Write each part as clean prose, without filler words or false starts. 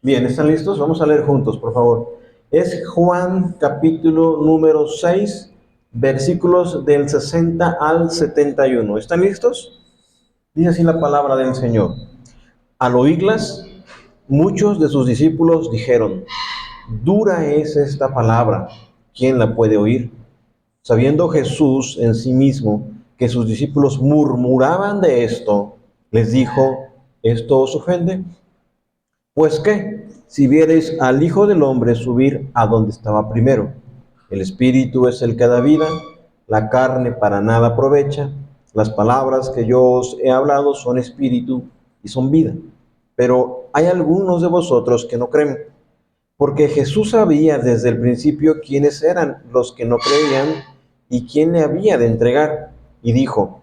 Bien, ¿están listos? Vamos a leer juntos, por favor. Es Juan capítulo número 6, versículos del 60 al 71. ¿Están listos? Dice así la palabra del Señor. Al oírlas, muchos de sus discípulos dijeron, dura es esta palabra, ¿quién la puede oír? Sabiendo Jesús en sí mismo que sus discípulos murmuraban de esto, les dijo, ¿esto os ofende? Pues qué, si viereis al Hijo del Hombre subir a donde estaba primero. El Espíritu es el que da vida, la carne para nada aprovecha. Las palabras que yo os he hablado son espíritu y son vida. Pero hay algunos de vosotros que no creen, porque Jesús sabía desde el principio quiénes eran los que no creían y quién le había de entregar. Y dijo,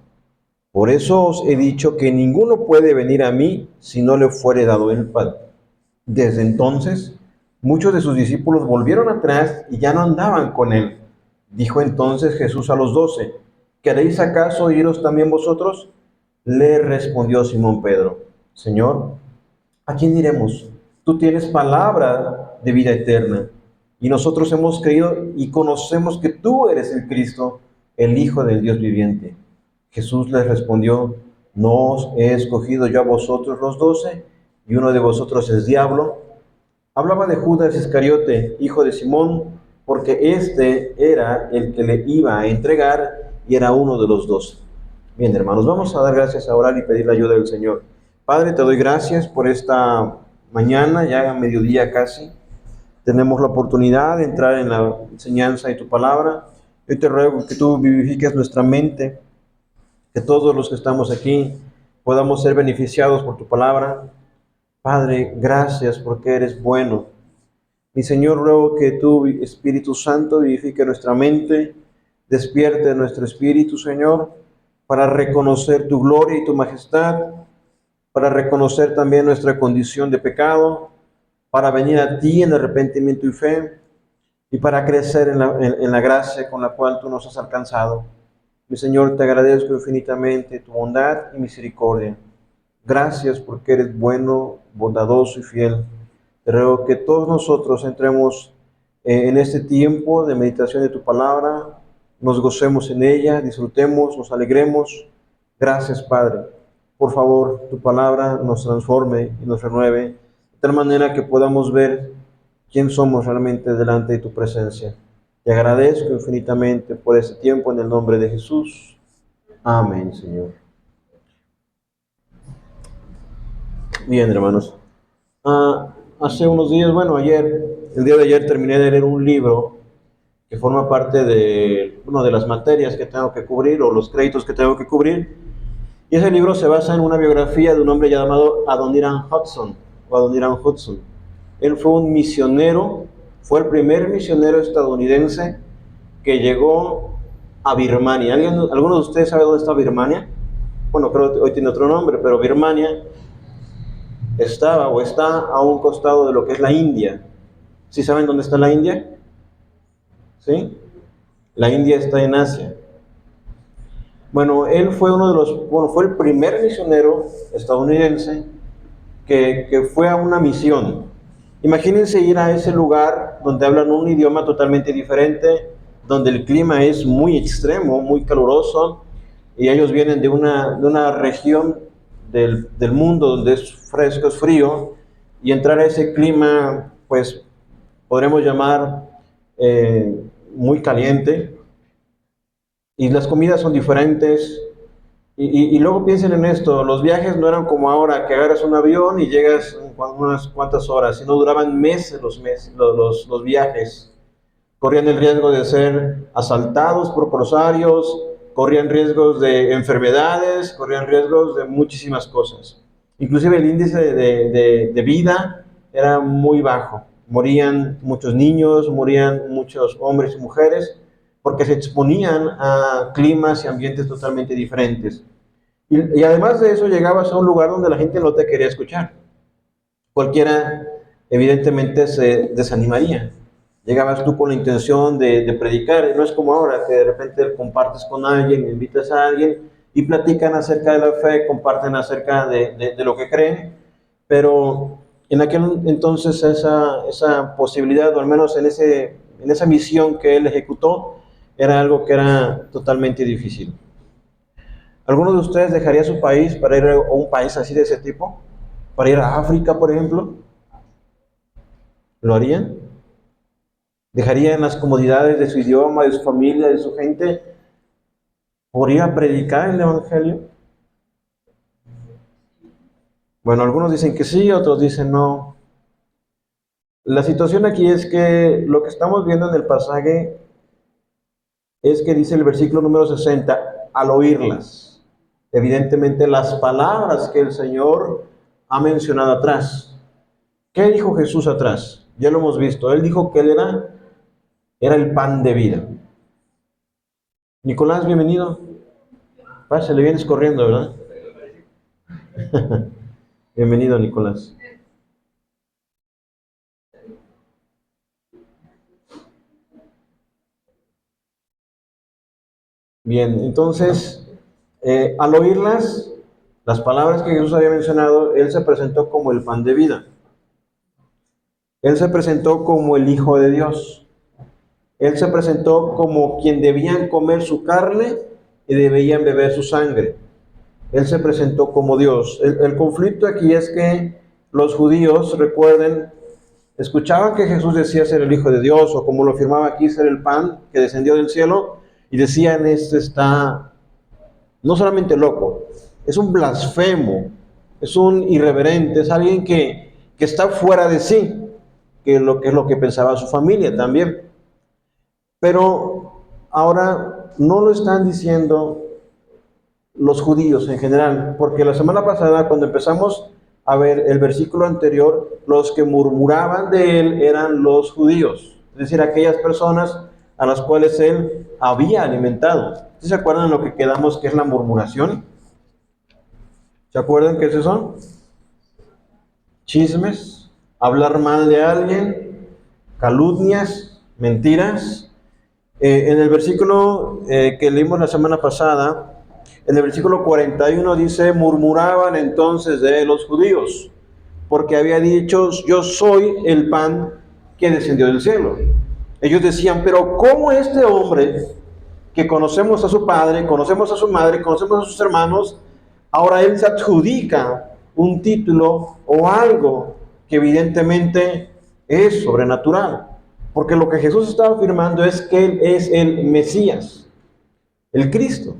por eso os he dicho que ninguno puede venir a mí si no le fuere dado el Padre. Desde entonces, muchos de sus discípulos volvieron atrás y ya no andaban con él. Dijo entonces Jesús a los 12, ¿queréis acaso iros también vosotros? Le respondió Simón Pedro, Señor, ¿a quién iremos? Tú tienes palabra de vida eterna, y nosotros hemos creído y conocemos que tú eres el Cristo, el Hijo del Dios viviente. Jesús les respondió, ¿no os he escogido yo a vosotros los 12, y uno de vosotros es diablo? Hablaba de Judas Iscariote, hijo de Simón, porque este era el que le iba a entregar y era uno de los 12. Bien, hermanos, vamos a dar gracias a orar y pedir la ayuda del Señor. Padre, te doy gracias por esta mañana, ya a mediodía casi. Tenemos la oportunidad de entrar en la enseñanza de tu palabra. Yo te ruego que tú vivifiques nuestra mente, que todos los que estamos aquí podamos ser beneficiados por tu palabra. Padre, gracias porque eres bueno. Mi Señor, ruego que tu Espíritu Santo vivifique nuestra mente, despierte nuestro espíritu, Señor, para reconocer tu gloria y tu majestad, para reconocer también nuestra condición de pecado, para venir a ti en arrepentimiento y fe, y para crecer en la gracia con la cual tú nos has alcanzado. Mi Señor, te agradezco infinitamente tu bondad y misericordia. Gracias porque eres bueno, bondadoso y fiel. Te ruego que todos nosotros entremos en este tiempo de meditación de tu palabra, nos gocemos en ella, disfrutemos, nos alegremos. Gracias, Padre. Por favor, tu palabra nos transforme y nos renueve, de tal manera que podamos ver quién somos realmente delante de tu presencia. Te agradezco infinitamente por este tiempo en el nombre de Jesús. Amén, Señor. Bien, hermanos. Hace unos días, bueno, el día de ayer terminé de leer un libro que forma parte de una de las materias que tengo que cubrir o los créditos que tengo que cubrir. Y ese libro se basa en una biografía de un hombre llamado Adoniram Hudson, o Adoniram Hudson. Él fue un misionero, fue el primer misionero estadounidense que llegó a Birmania. ¿Alguno de ustedes sabe dónde está Birmania? Bueno, creo que hoy tiene otro nombre, pero Birmania estaba o está a un costado de lo que es la India. ¿Sí saben dónde está la India? ¿Sí? La India está en Asia. Bueno, él fue fue el primer misionero estadounidense que fue a una misión. Imagínense ir a ese lugar donde hablan un idioma totalmente diferente, donde el clima es muy extremo, muy caluroso, y ellos vienen de una región del mundo donde es fresco, es frío, y entrar a ese clima, pues podremos llamar muy caliente, y las comidas son diferentes. Y luego piensen en esto, los viajes no eran como ahora, que agarras un avión y llegas en unas cuantas horas, sino duraban meses los viajes. Corrían el riesgo de ser asaltados por corsarios, corrían riesgos de enfermedades, corrían riesgos de muchísimas cosas. Inclusive el índice de vida era muy bajo. Morían muchos niños, morían muchos hombres y mujeres, porque se exponían a climas y ambientes totalmente diferentes. Y además de eso, llegabas a un lugar donde la gente no te quería escuchar. Cualquiera, evidentemente, se desanimaría. Llegabas tú con la intención de predicar, y no es como ahora, que de repente compartes con alguien, invitas a alguien y platican acerca de la fe, comparten acerca de lo que creen, pero En aquel entonces esa posibilidad, o al menos en esa misión que él ejecutó, era algo que era totalmente difícil. ¿Alguno de ustedes dejaría su país para ir a un país así de ese tipo? ¿Para ir a África, por ejemplo? ¿Lo harían? ¿Dejarían las comodidades de su idioma, de su familia, de su gente, por ir a predicar el Evangelio? Bueno, algunos dicen que sí, otros dicen no. La situación aquí es que lo que estamos viendo en el pasaje es que dice el versículo número 60, al oírlas. Evidentemente las palabras que el Señor ha mencionado atrás. ¿Qué dijo Jesús atrás? Ya lo hemos visto. Él dijo que Él era el pan de vida. Nicolás, bienvenido. Pásale, vienes corriendo, ¿verdad? Bienvenido, Nicolás. Bien, entonces, al oírlas, las palabras que Jesús había mencionado, Él se presentó como el pan de vida. Él se presentó como el Hijo de Dios. Él se presentó como quien debían comer su carne y debían beber su sangre. Él se presentó como Dios. El conflicto aquí es que los judíos, recuerden, escuchaban que Jesús decía ser el Hijo de Dios, o como lo afirmaba aquí, ser el pan que descendió del cielo, y decían, este está no solamente loco, es un blasfemo, es un irreverente, es alguien que está fuera de sí, que es lo que pensaba su familia también. Pero ahora no lo están diciendo los judíos en general, porque la semana pasada cuando empezamos a ver el versículo anterior, los que murmuraban de él eran los judíos, es decir, aquellas personas a las cuales él había alimentado. ¿Sí se acuerdan de lo que quedamos que es la murmuración? ¿Se acuerdan qué es eso? Chismes, hablar mal de alguien, calumnias, mentiras. En el versículo que leímos la semana pasada, en el versículo 41 dice, murmuraban entonces de los judíos, porque había dicho, yo soy el pan que descendió del cielo. Ellos decían, pero ¿cómo este hombre, que conocemos a su padre, conocemos a su madre, conocemos a sus hermanos, ahora él se adjudica un título o algo que evidentemente es sobrenatural? Porque lo que Jesús estaba afirmando es que Él es el Mesías, el Cristo.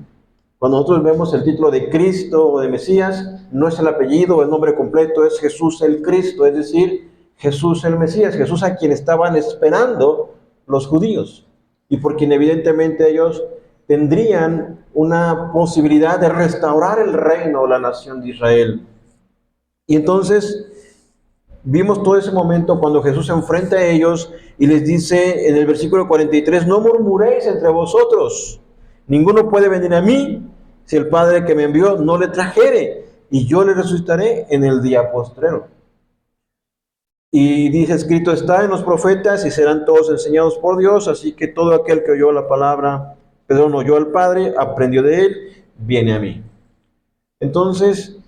Cuando nosotros vemos el título de Cristo o de Mesías, no es el apellido o el nombre completo, es Jesús el Cristo, es decir, Jesús el Mesías, Jesús a quien estaban esperando los judíos y por quien evidentemente ellos tendrían una posibilidad de restaurar el reino o la nación de Israel. Y entonces vimos todo ese momento cuando Jesús se enfrenta a ellos y les dice en el versículo 43, no murmuréis entre vosotros, ninguno puede venir a mí si el Padre que me envió no le trajere, y yo le resucitaré en el día postrero. Y dice, escrito está en los profetas, y serán todos enseñados por Dios, así que todo aquel que oyó la palabra, oyó al Padre, aprendió de él, viene a mí. Entonces,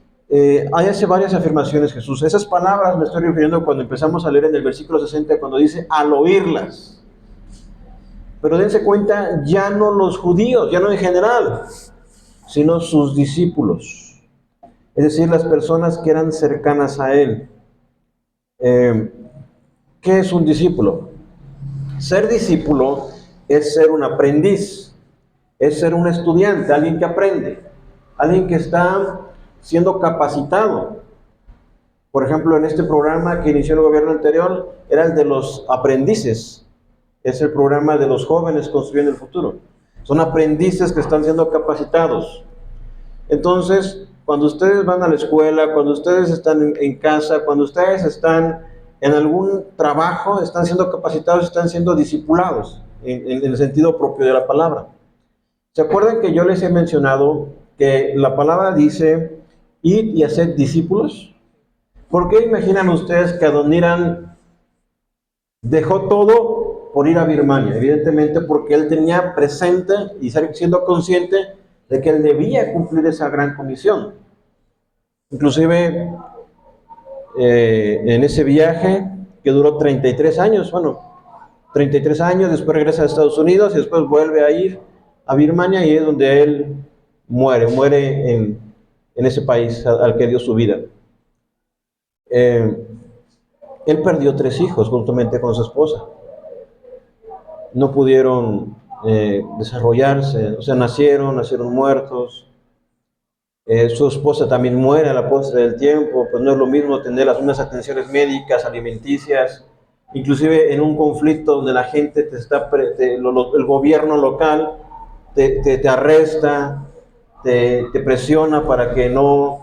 hace varias afirmaciones Jesús. Esas palabras me estoy refiriendo cuando empezamos a leer en el versículo 60, cuando dice, al oírlas. Pero dense cuenta, ya no los judíos, ya no en general, sino sus discípulos. Es decir, las personas que eran cercanas a él. ¿Qué es un discípulo? Ser discípulo es ser un aprendiz, es ser un estudiante, alguien que aprende, alguien que está siendo capacitado. Por ejemplo, en este programa que inició el gobierno anterior, era el de los aprendices. Es el programa de los jóvenes construyendo el futuro. Son aprendices que están siendo capacitados. Entonces, cuando ustedes van a la escuela, cuando ustedes están en casa, cuando ustedes están en algún trabajo, están siendo capacitados, están siendo discipulados, en el sentido propio de la palabra. ¿Se acuerdan que yo les he mencionado que la palabra dice, id y haced discípulos? ¿Por qué imaginan ustedes que Adoniram dejó todo por ir a Birmania? Evidentemente porque él tenía presente y siendo consciente de que él debía cumplir esa gran comisión. Inclusive en ese viaje que duró 33 años, bueno, 33 años, después regresa a Estados Unidos y después vuelve a ir a Birmania y es donde él muere en ese país al que dio su vida. Eh, Él perdió 3 hijos juntamente con su esposa. No pudieron desarrollarse, o sea, nacieron muertos. Su esposa también muere a la postre del tiempo, pues no es lo mismo tener las mismas atenciones médicas, alimenticias, inclusive en un conflicto donde la gente el gobierno local te arresta, te presiona para que no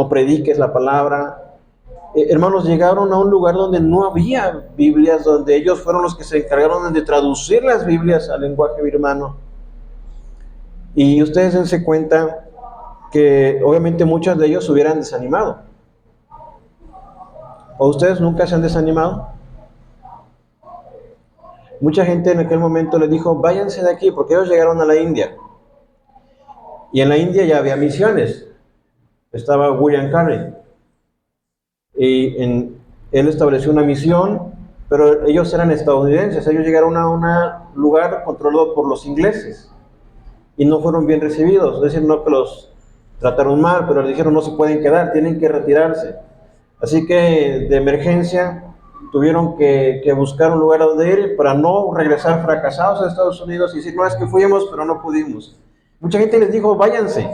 prediques la palabra. Hermanos, llegaron a un lugar donde no había Biblias, donde ellos fueron los que se encargaron de traducir las Biblias al lenguaje birmano. Y ustedes dense cuenta que obviamente muchos de ellos se hubieran desanimado. ¿O ustedes nunca se han desanimado? Mucha gente en aquel momento les dijo, váyanse de aquí, porque ellos llegaron a la India. Y en la India ya había misiones. Estaba William Carey. Él estableció una misión, pero ellos eran estadounidenses. Ellos llegaron a un lugar controlado por los ingleses. Y no fueron bien recibidos. Es decir, no que los trataron mal, pero les dijeron no se pueden quedar, tienen que retirarse. Así que de emergencia tuvieron que buscar un lugar donde ir para no regresar fracasados a Estados Unidos y decir, no, es que fuimos, pero no pudimos. Mucha gente les dijo, váyanse.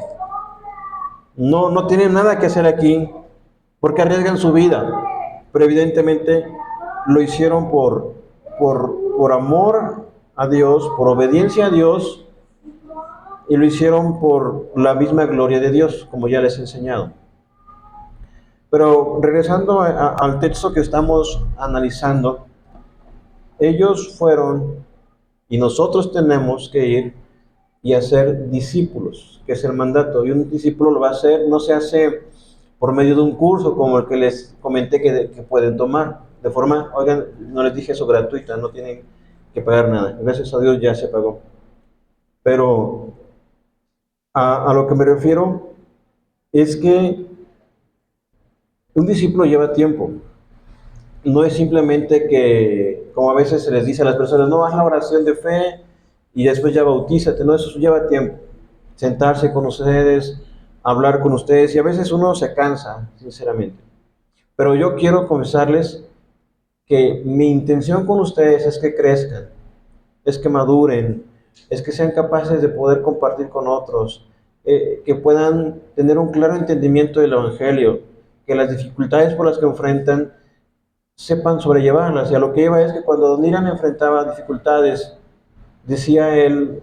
No tienen nada que hacer aquí porque arriesgan su vida. Pero evidentemente lo hicieron por amor a Dios, por obediencia a Dios, y lo hicieron por la misma gloria de Dios, como ya les he enseñado. Pero regresando al texto que estamos analizando, ellos fueron y nosotros tenemos que ir y hacer discípulos, que es el mandato. Y un discípulo lo va a hacer, no se hace por medio de un curso como el que les comenté que pueden tomar. De forma, oigan, no les dije eso gratuita, no tienen que pagar nada. Gracias a Dios ya se pagó. Pero a lo que me refiero es que un discípulo lleva tiempo. No es simplemente que, como a veces se les dice a las personas, no, haz la oración de fe y después ya bautízate. No, eso lleva tiempo. Sentarse con ustedes, hablar con ustedes, y a veces uno se cansa, sinceramente. Pero yo quiero confesarles que mi intención con ustedes es que crezcan, es que maduren, es que sean capaces de poder compartir con otros, que puedan tener un claro entendimiento del Evangelio, que las dificultades por las que enfrentan sepan sobrellevarlas. Y a lo que iba es que cuando Don Irán enfrentaba dificultades, decía él,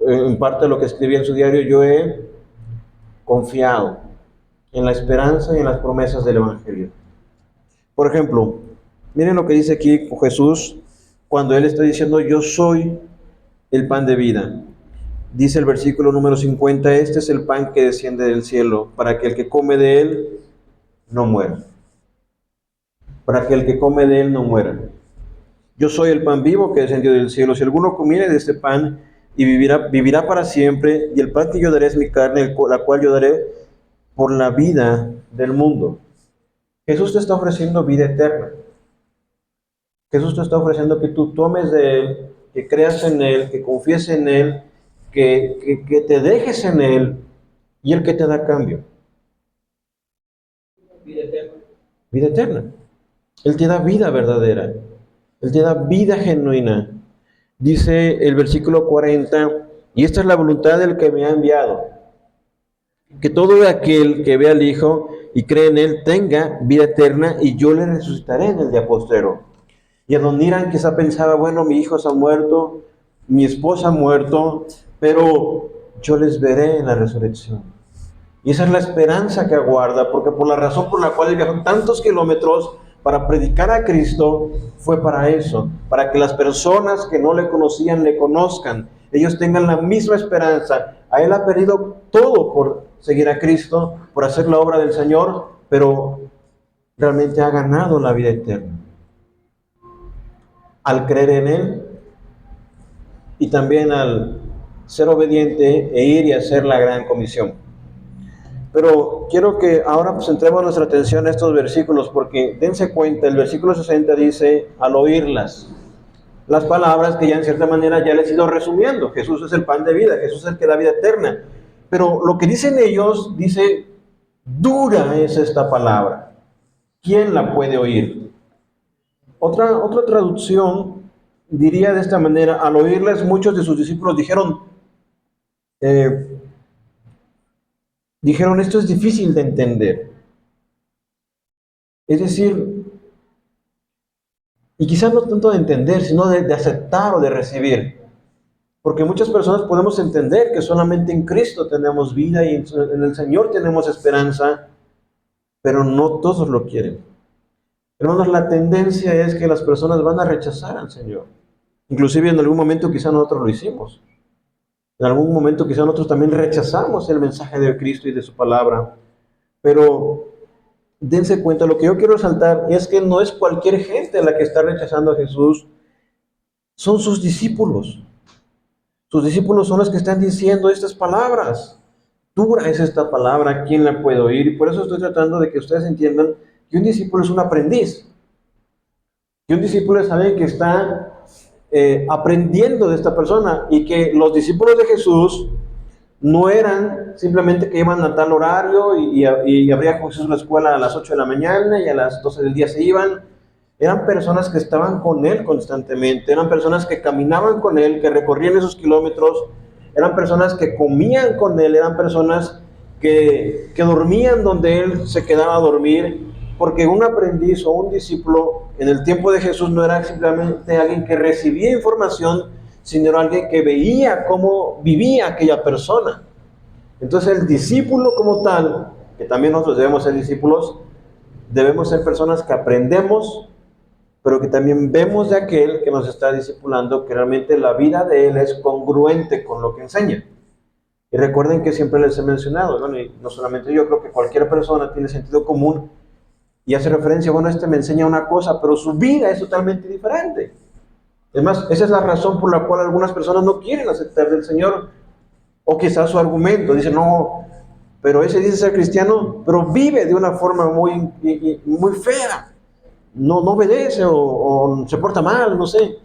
en parte de lo que escribía en su diario, yo he confiado en la esperanza y en las promesas del Evangelio. Por ejemplo, miren lo que dice aquí Jesús cuando Él está diciendo, yo soy el pan de vida. Dice el versículo número 50, este es el pan que desciende del cielo, para que el que come de él no muera. Para que el que come de él no muera. Yo soy el pan vivo que descendió del cielo. Si alguno comiere de este pan y vivirá para siempre, y el pan que yo daré es mi carne, la cual yo daré por la vida del mundo. Jesús te está ofreciendo vida eterna. Jesús te está ofreciendo que tú tomes de Él, que creas en Él, que confíes en Él, que te dejes en Él, y Él que te da cambio. Vida eterna. Vida eterna. Él te da vida verdadera. Él te da vida genuina. Dice el versículo 40, y esta es la voluntad del que me ha enviado, que todo aquel que vea al Hijo y cree en Él tenga vida eterna, y yo le resucitaré en el día postrero. Y Adoniram quizá pensaba, bueno, mi hijo se ha muerto, mi esposa ha muerto, pero yo les veré en la resurrección. Y esa es la esperanza que aguarda, porque por la razón por la cual viajó tantos kilómetros para predicar a Cristo, fue para eso, para que las personas que no le conocían le conozcan, ellos tengan la misma esperanza. A él ha perdido todo por seguir a Cristo, por hacer la obra del Señor, pero realmente ha ganado la vida eterna al creer en Él y también al ser obediente e ir y hacer la gran comisión. Pero quiero que ahora centremos nuestra atención en estos versículos, porque dense cuenta, el versículo 60 dice, al oírlas, las palabras que ya en cierta manera ya les he ido resumiendo. Jesús es el pan de vida, Jesús es el que da vida eterna. Pero lo que dicen ellos, dice, dura es esta palabra. ¿Quién la puede oír? Otra traducción diría de esta manera, al oírles muchos de sus discípulos eh, dijeron, esto es difícil de entender. Es decir, y quizás no tanto de entender, sino de aceptar o de recibir. Porque muchas personas podemos entender que solamente en Cristo tenemos vida y en el Señor tenemos esperanza, pero no todos lo quieren. Hermanos, la tendencia es que las personas van a rechazar al Señor. Inclusive en algún momento quizá nosotros lo hicimos. En algún momento quizá nosotros también rechazamos el mensaje de Cristo y de su palabra. Pero dense cuenta, lo que yo quiero resaltar es que no es cualquier gente la que está rechazando a Jesús, son sus discípulos. Sus discípulos son los que están diciendo estas palabras. Dura es esta palabra, ¿quién la puede oír? Y por eso estoy tratando de que ustedes entiendan que un discípulo es un aprendiz. Que un discípulo es alguien que está aprendiendo de esta persona, y que los discípulos de Jesús no eran simplemente que iban a tal horario y abría Jesús la escuela a las 8 de la mañana y a las 12 del día se iban. Eran personas que estaban con Él constantemente, eran personas que caminaban con Él, que recorrían esos kilómetros, eran personas que comían con Él, eran personas que dormían donde Él se quedaba a dormir, porque un aprendiz o un discípulo en el tiempo de Jesús no era simplemente alguien que recibía información, sino alguien que veía cómo vivía aquella persona. Entonces el discípulo como tal, que también nosotros debemos ser discípulos, debemos ser personas que aprendemos, pero que también vemos de aquel que nos está discipulando que realmente la vida de él es congruente con lo que enseña. Y recuerden que siempre les he mencionado, bueno, y no solamente yo, creo que cualquier persona tiene sentido común y hace referencia, bueno, este me enseña una cosa, pero su vida es totalmente diferente. Además, esa es la razón por la cual algunas personas no quieren aceptar del Señor, o quizás su argumento, dicen, no, pero ese dice ser cristiano, pero vive de una forma muy fea, no obedece o se porta mal, no sé.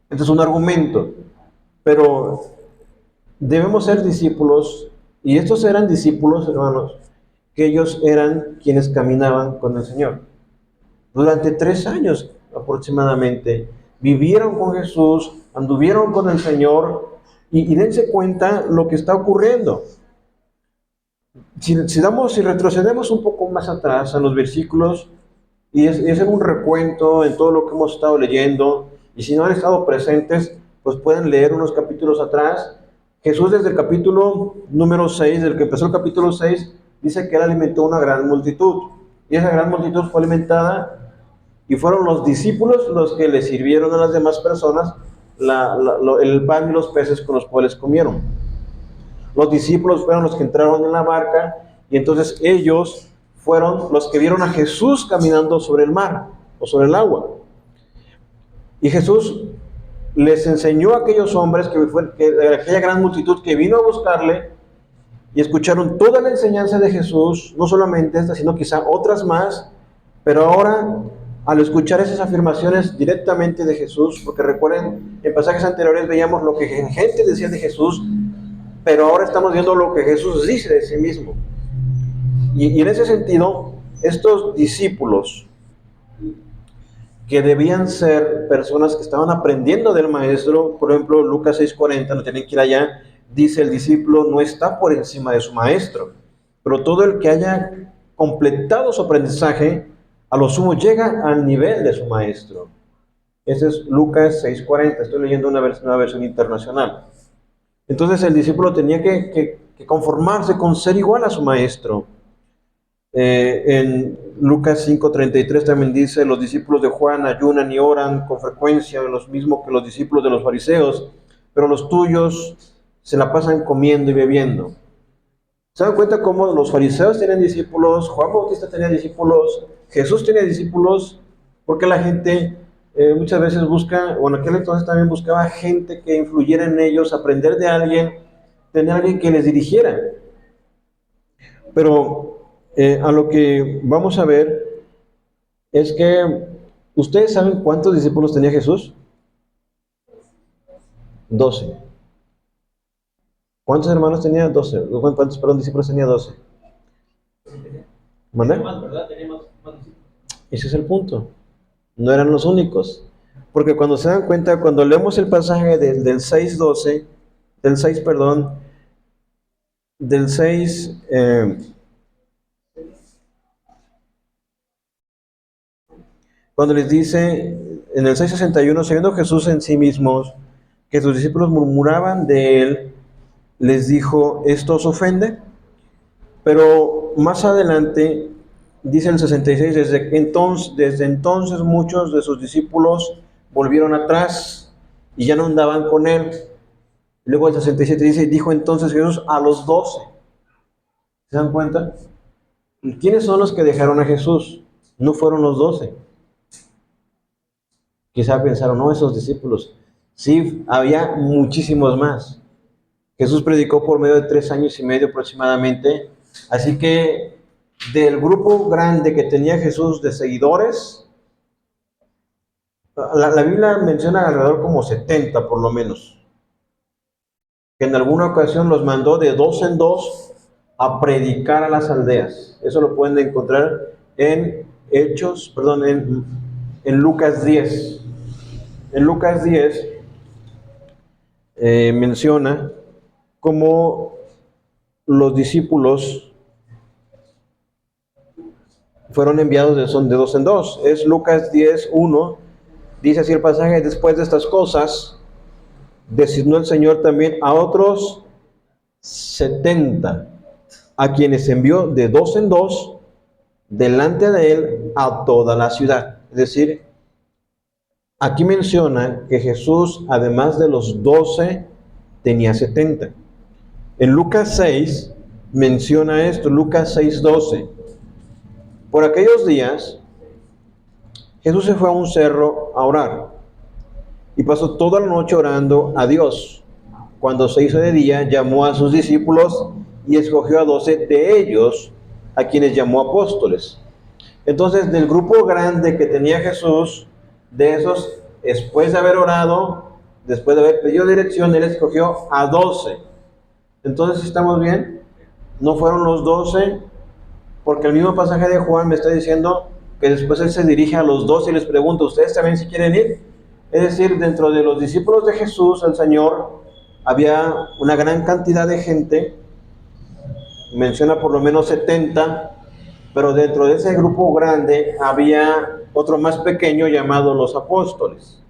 Este es un argumento, pero debemos ser discípulos, y estos eran discípulos, hermanos, que ellos eran quienes caminaban con el Señor. Durante 3 años aproximadamente, vivieron con Jesús, anduvieron con el Señor, y dense cuenta lo que está ocurriendo. Si retrocedemos un poco más atrás a los versículos, y es en un recuento en todo lo que hemos estado leyendo, y si no han estado presentes, pues pueden leer unos capítulos atrás. Jesús desde el capítulo número 6, desde que empezó el capítulo 6, dice que él alimentó una gran multitud, y esa gran multitud fue alimentada, y fueron los discípulos los que le sirvieron a las demás personas el pan y los peces con los cuales comieron. Los discípulos fueron los que entraron en la barca, y entonces ellos fueron los que vieron a Jesús caminando sobre el mar o sobre el agua. Y Jesús les enseñó a aquellos hombres, aquella gran multitud que vino a buscarle, y escucharon toda la enseñanza de Jesús, no solamente esta, sino quizá otras más, pero ahora, al escuchar esas afirmaciones directamente de Jesús, porque recuerden, en pasajes anteriores veíamos lo que gente decía de Jesús, pero ahora estamos viendo lo que Jesús dice de sí mismo. Y en ese sentido, estos discípulos, que debían ser personas que estaban aprendiendo del maestro, por ejemplo, Lucas 6:40, no tienen que ir allá, dice, el discípulo no está por encima de su maestro, pero todo el que haya completado su aprendizaje, a lo sumo llega al nivel de su maestro. Ese es Lucas 6:40, estoy leyendo una versión internacional. Entonces el discípulo tenía que conformarse con ser igual a su maestro. En Lucas 5:33 también dice, los discípulos de Juan ayunan y oran con frecuencia, los mismos que los discípulos de los fariseos, pero los tuyos se la pasan comiendo y bebiendo. ¿Se dan cuenta cómo los fariseos tenían discípulos, Juan Bautista tenía discípulos, Jesús tenía discípulos? Porque la gente muchas veces busca, o en aquel entonces también buscaba gente que influyera en ellos, aprender de alguien, tener alguien que les dirigiera. Pero a lo que vamos a ver es que ustedes saben cuántos discípulos tenía Jesús. 12. ¿Cuántos hermanos tenía? 12. ¿Cuántos, perdón, discípulos tenía? 12. ¿Mande? Ese es el punto. No eran los únicos. Porque cuando se dan cuenta, cuando leemos el pasaje del 6:12, del 6, perdón, del 6, cuando les dice en el 6:61, sabiendo Jesús en sí mismos que sus discípulos murmuraban de él, les dijo, ¿esto os ofende? Pero más adelante, dice el 66, desde entonces muchos de sus discípulos volvieron atrás y ya no andaban con él. Luego el 67 dice, dijo entonces Jesús a los 12. ¿Se dan cuenta? ¿Quiénes son los que dejaron a Jesús? No fueron los 12. Quizá pensaron, no, esos discípulos. Sí, había muchísimos más. Jesús predicó por medio de 3 años y medio aproximadamente. Así que del grupo grande que tenía Jesús de seguidores, la Biblia menciona alrededor como 70 por lo menos, que en alguna ocasión los mandó de dos en dos a predicar a las aldeas. Eso lo pueden encontrar en Hechos, perdón, en Lucas 10. En Lucas 10 menciona cómo los discípulos fueron enviados de dos en dos. Es Lucas 10:1. Dice así el pasaje, después de estas cosas, designó el Señor también a otros 70, a quienes envió de dos en dos delante de él a toda la ciudad. Es decir, aquí menciona que Jesús, además de los 12, tenía 70. En Lucas 6 menciona esto, Lucas 6:12. Por aquellos días, Jesús se fue a un cerro a orar y pasó toda la noche orando a Dios. Cuando se hizo de día, llamó a sus discípulos y escogió a 12 de ellos, a quienes llamó apóstoles. Entonces, del grupo grande que tenía Jesús, de esos, después de haber orado, después de haber pedido dirección, él escogió a 12. Entonces, ¿estamos bien? No fueron los 12, porque el mismo pasaje de Juan me está diciendo que después él se dirige a los 12 y les pregunta, ¿ustedes también si quieren ir? Es decir, dentro de los discípulos de Jesús, el Señor, había una gran cantidad de gente, menciona por lo menos 70, pero dentro de ese grupo grande había otro más pequeño llamado los apóstoles.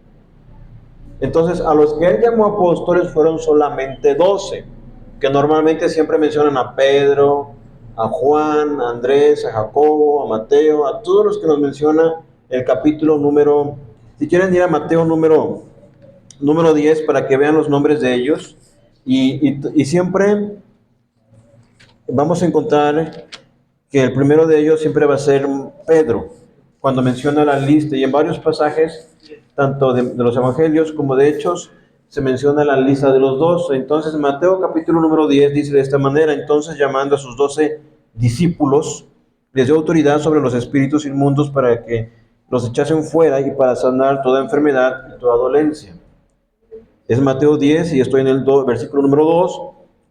Entonces, a los que él llamó apóstoles fueron solamente 12, que normalmente siempre mencionan a Pedro, a Juan, a Andrés, a Jacobo, a Mateo, a todos los que nos menciona el capítulo número, si quieren ir a Mateo número 10 para que vean los nombres de ellos, y siempre vamos a encontrar que el primero de ellos siempre va a ser Pedro, cuando menciona la lista, y en varios pasajes, tanto de los evangelios como de Hechos, se menciona la lista de los 12. Entonces, Mateo capítulo número 10 dice de esta manera, entonces llamando a sus 12 discípulos, les dio autoridad sobre los espíritus inmundos para que los echasen fuera y para sanar toda enfermedad y toda dolencia. Es Mateo 10 y estoy en el versículo número 2.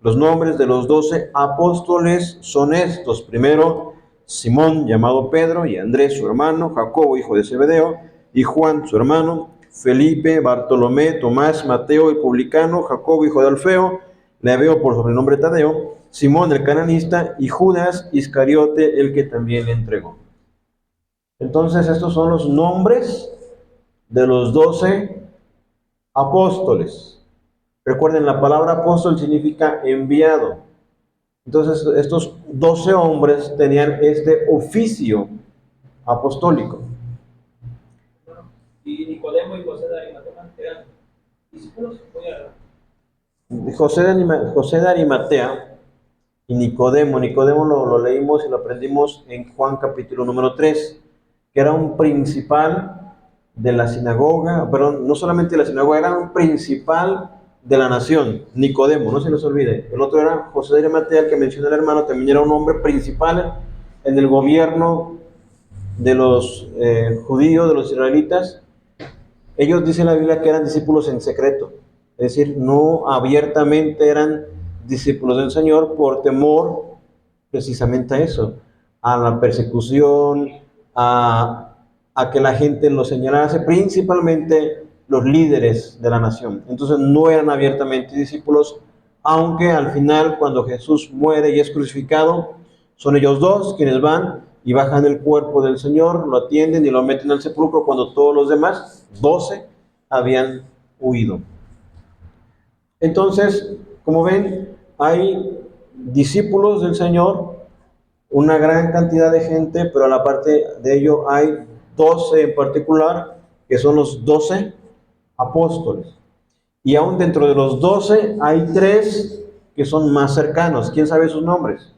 Los nombres de los 12 apóstoles son estos. Primero, Simón, llamado Pedro, y Andrés, su hermano, Jacobo, hijo de Zebedeo, y Juan, su hermano, Felipe, Bartolomé, Tomás, Mateo, el publicano, Jacobo, hijo de Alfeo, Lebeo por sobrenombre Tadeo, Simón, el cananista, y Judas Iscariote, el que también le entregó. Entonces, estos son los nombres de los 12 apóstoles. Recuerden, la palabra apóstol significa enviado. Entonces, estos 12 hombres tenían este oficio apostólico. Y Nicodemo y José de Arimatea eran discípulos. José de Arimatea y Nicodemo. Nicodemo lo leímos y lo aprendimos en Juan capítulo número 3, que era un principal de la sinagoga, perdón, no solamente de la sinagoga, era un principal de la nación, Nicodemo, no se nos olvide. El otro era José de Arimatea, el que menciona el hermano, también era un hombre principal en el gobierno de los judíos, de los israelitas. Ellos dicen la Biblia que eran discípulos en secreto, es decir, no abiertamente eran discípulos del Señor por temor precisamente a eso, a la persecución, a que la gente los señalase, principalmente los líderes de la nación. Entonces no eran abiertamente discípulos, aunque al final, cuando Jesús muere y es crucificado, son ellos dos quienes van y bajan el cuerpo del Señor, lo atienden y lo meten al sepulcro cuando todos los demás, 12, habían huido. Entonces, como ven, hay discípulos del Señor, una gran cantidad de gente, pero a la parte de ello hay 12 en particular, que son los 12 apóstoles. Y aún dentro de los 12 hay 3 que son más cercanos. ¿Quién sabe sus nombres?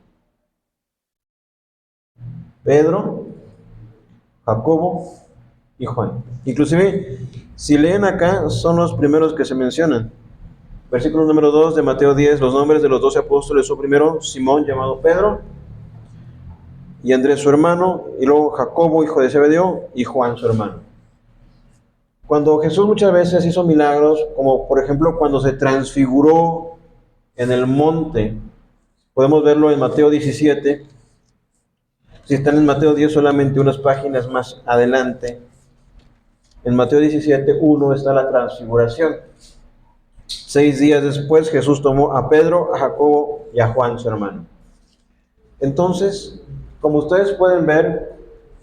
Pedro, Jacobo y Juan. Inclusive, si leen acá, son los primeros que se mencionan. Versículo número 2 de Mateo 10, los nombres de los 12 apóstoles son primero Simón, llamado Pedro, y Andrés su hermano, y luego Jacobo, hijo de Zebedeo, y Juan su hermano. Cuando Jesús muchas veces hizo milagros, como por ejemplo cuando se transfiguró en el monte, podemos verlo en Mateo 17, si están en Mateo 10 solamente unas páginas más adelante, en Mateo 17, 1 está la transfiguración. 6 días después Jesús tomó a Pedro, a Jacobo y a Juan su hermano. Entonces, como ustedes pueden ver,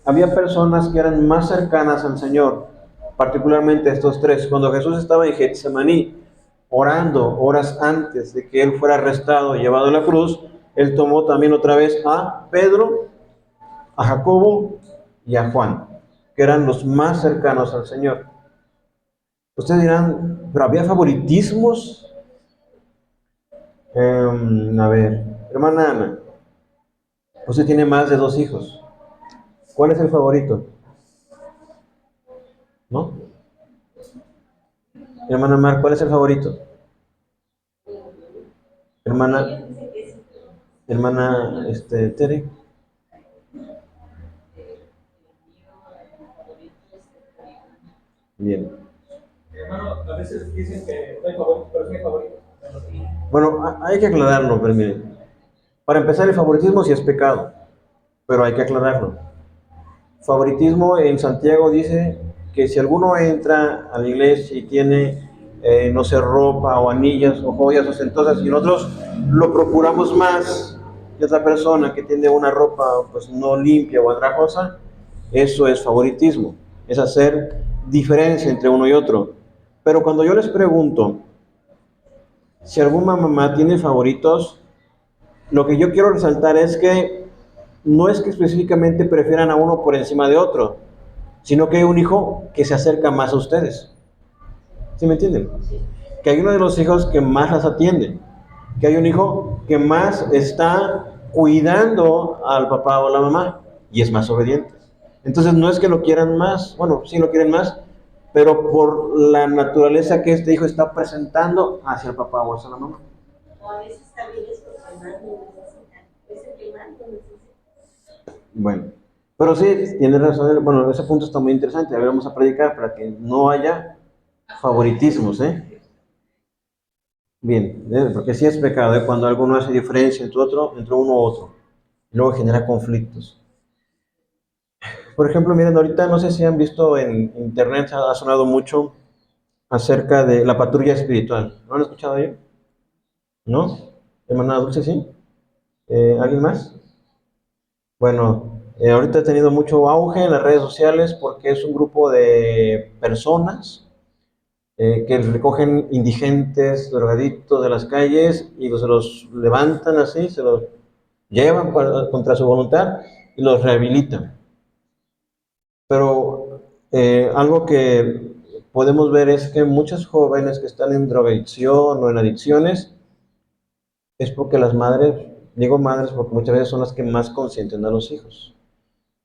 había personas que eran más cercanas al Señor, particularmente estos 3. Cuando Jesús estaba en Getsemaní, orando horas antes de que Él fuera arrestado y llevado a la cruz, Él tomó también otra vez a Pedro, a Jacobo y a Juan, que eran los más cercanos al Señor. Ustedes dirán, ¿pero había favoritismos? A ver, hermana Ana, usted tiene más de 2 hijos. ¿Cuál es el favorito? ¿No? Hermana Mar, ¿cuál es el favorito? Hermana, hermana, Tere. Bien. Hermano, a veces dicen que no hay favorito, pero es mi favorito. Bueno, hay que aclararlo, pero miren. Para empezar, el favoritismo sí es pecado, pero hay que aclararlo. Favoritismo en Santiago dice que si alguno entra a la iglesia y tiene, no sé, ropa o anillas o joyas ostentosas y nosotros lo procuramos más que otra persona que tiene una ropa pues no limpia o andrajosa, eso es favoritismo, es hacer diferencia entre uno y otro. Pero cuando yo les pregunto si alguna mamá tiene favoritos, lo que yo quiero resaltar es que no es que específicamente prefieran a uno por encima de otro, sino que hay un hijo que se acerca más a ustedes. ¿Sí me entienden? Que hay uno de los hijos que más las atiende, que hay un hijo que más está cuidando al papá o la mamá y es más obediente. Entonces no es que lo quieran más, bueno, sí lo quieren más, pero por la naturaleza que este hijo está presentando hacia el papá o hacia la mamá. O a veces también es porque más lo necesitan. Es el que más lo necesita. Bueno, pero sí, tiene razón. Bueno, ese punto está muy interesante. A ver, vamos a predicar para que no haya favoritismos, ¿eh? Bien, porque sí es pecado, ¿eh? Cuando algo no hace diferencia entre uno u otro. Y luego genera conflictos. Por ejemplo, miren, ahorita no sé si han visto en internet, ha sonado mucho acerca de la patrulla espiritual. ¿No han escuchado ello? ¿No? Hermana Dulce, ¿sí? ¿Alguien más? Bueno, ahorita ha tenido mucho auge en las redes sociales porque es un grupo de personas que recogen indigentes, drogadictos de las calles y se los levantan así, se los llevan contra su voluntad y los rehabilitan. Pero algo que podemos ver es que muchos jóvenes que están en drogadicción o en adicciones es porque las madres, digo madres porque muchas veces son las que más consienten a los hijos.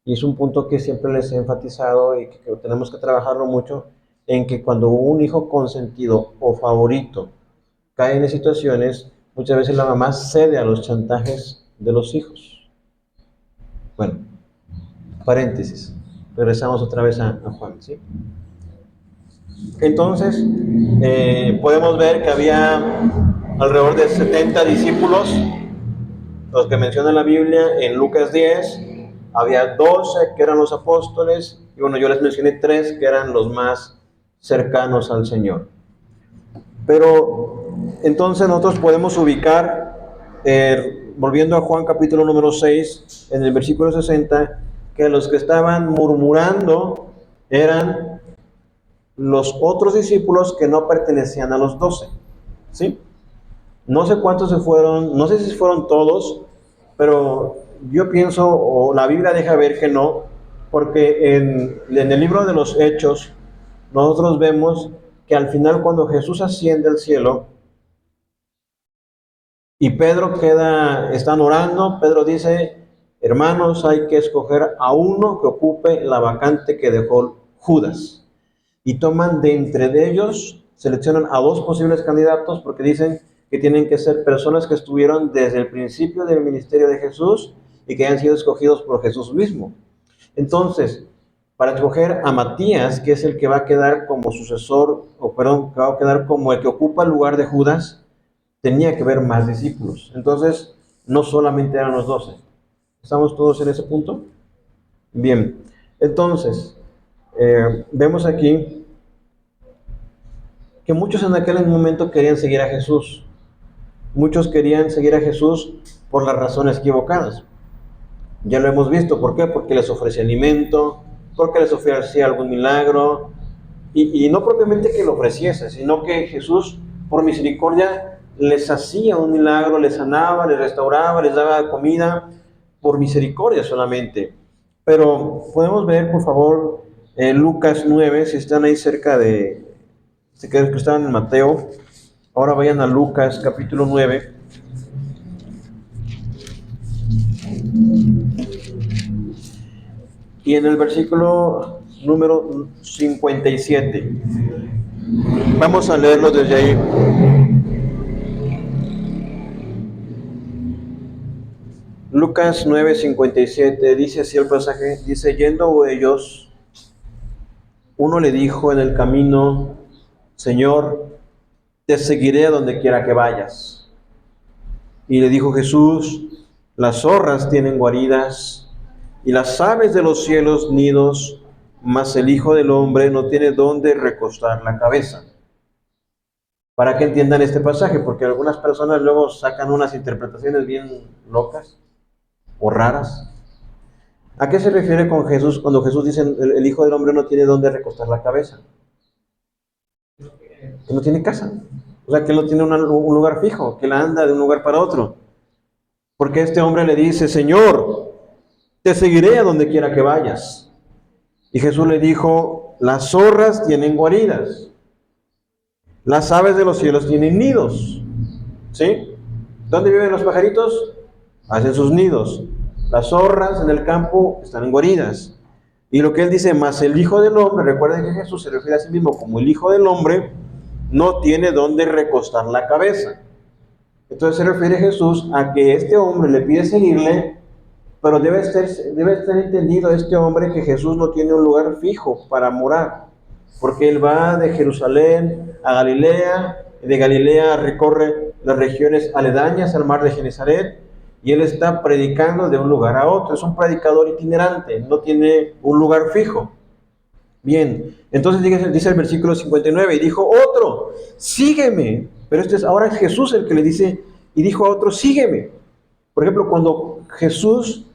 Y es un punto que siempre les he enfatizado y que tenemos que trabajarlo mucho, en que cuando un hijo consentido o favorito caen en situaciones, muchas veces la mamá cede a los chantajes de los hijos. Bueno, paréntesis. Regresamos otra vez a Juan, ¿sí? Entonces, podemos ver que había alrededor de 70 discípulos, los que menciona la Biblia en Lucas 10. Había 12 que eran los apóstoles, y bueno, yo les mencioné 3 que eran los más cercanos al Señor. Pero entonces nosotros podemos ubicar, volviendo a Juan capítulo número 6, en el versículo 60, que los que estaban murmurando eran los otros discípulos que no pertenecían a los 12, ¿sí? No sé cuántos se fueron, no sé si fueron todos, pero yo pienso, o la Biblia deja ver que no, porque en el libro de los Hechos, nosotros vemos que al final cuando Jesús asciende al cielo, y Pedro están orando, Pedro dice, hermanos, hay que escoger a uno que ocupe la vacante que dejó Judas. Y toman de entre ellos, seleccionan a 2 posibles candidatos porque dicen que tienen que ser personas que estuvieron desde el principio del ministerio de Jesús y que hayan sido escogidos por Jesús mismo. Entonces, para escoger a Matías, que es el que va a quedar como sucesor, que va a quedar como el que ocupa el lugar de Judas, tenía que haber más discípulos. Entonces, no solamente eran los 12. ¿Estamos todos en ese punto? Bien, entonces, vemos aquí que muchos en aquel momento querían seguir a Jesús. Muchos querían seguir a Jesús por las razones equivocadas. Ya lo hemos visto. ¿Por qué? Porque les ofrecía alimento, porque les ofrecía algún milagro, y no propiamente que lo ofreciese, sino que Jesús, por misericordia, les hacía un milagro, les sanaba, les restauraba, les daba comida, por misericordia solamente. Pero podemos ver, por favor, Lucas 9, si están ahí cerca si que estaban en Mateo, ahora vayan a Lucas capítulo 9. Y en el versículo número 57. Vamos a leerlo desde ahí. Lucas 9:57, dice así el pasaje, dice, yendo ellos, uno le dijo en el camino, Señor, te seguiré a donde quiera que vayas. Y le dijo Jesús, las zorras tienen guaridas, y las aves de los cielos nidos, mas el Hijo del Hombre no tiene dónde recostar la cabeza. Para que entiendan este pasaje, porque algunas personas luego sacan unas interpretaciones bien locas o raras. ¿A qué se refiere con Jesús cuando Jesús dice el Hijo del Hombre no tiene dónde recostar la cabeza? Que no tiene casa. O sea, que no tiene un lugar fijo, que la anda de un lugar para otro. Porque este hombre le dice, Señor, te seguiré a donde quiera que vayas. Y Jesús le dijo, las zorras tienen guaridas, las aves de los cielos tienen nidos. ¿Sí? ¿Dónde viven los pajaritos? Hacen sus nidos. Las zorras en el campo están guaridas. Y lo que él dice, más el Hijo del Hombre, recuerden que Jesús se refiere a sí mismo como el Hijo del Hombre, no tiene dónde recostar la cabeza. Entonces se refiere Jesús a que este hombre le pide seguirle, pero debe estar entendido este hombre que Jesús no tiene un lugar fijo para morar, porque él va de Jerusalén a Galilea, y de Galilea recorre las regiones aledañas al mar de Genesaret, y él está predicando de un lugar a otro. Es un predicador itinerante, no tiene un lugar fijo. Bien, entonces dice el versículo 59, y dijo otro, sígueme. Pero ahora es Jesús el que le dice, y dijo a otro, sígueme. Por ejemplo, cuando Jesús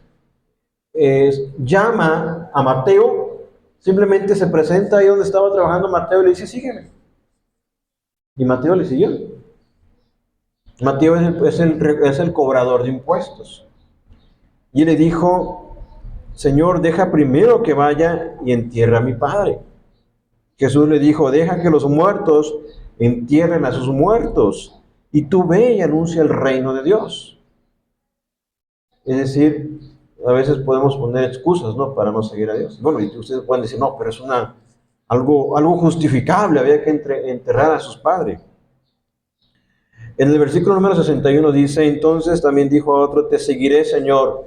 llama a Mateo, simplemente se presenta ahí donde estaba trabajando Mateo y le dice, sígueme. Y Mateo le siguió. Mateo es el cobrador de impuestos. Y le dijo, Señor, deja primero que vaya y entierre a mi padre. Jesús le dijo, deja que los muertos entierren a sus muertos, y tú ve y anuncia el reino de Dios. Es decir, a veces podemos poner excusas, ¿no?, para no seguir a Dios. Bueno, y ustedes pueden decir, no, pero es algo justificable, había que enterrar a sus padres. En el versículo número 61 dice, entonces también dijo a otro, te seguiré, Señor,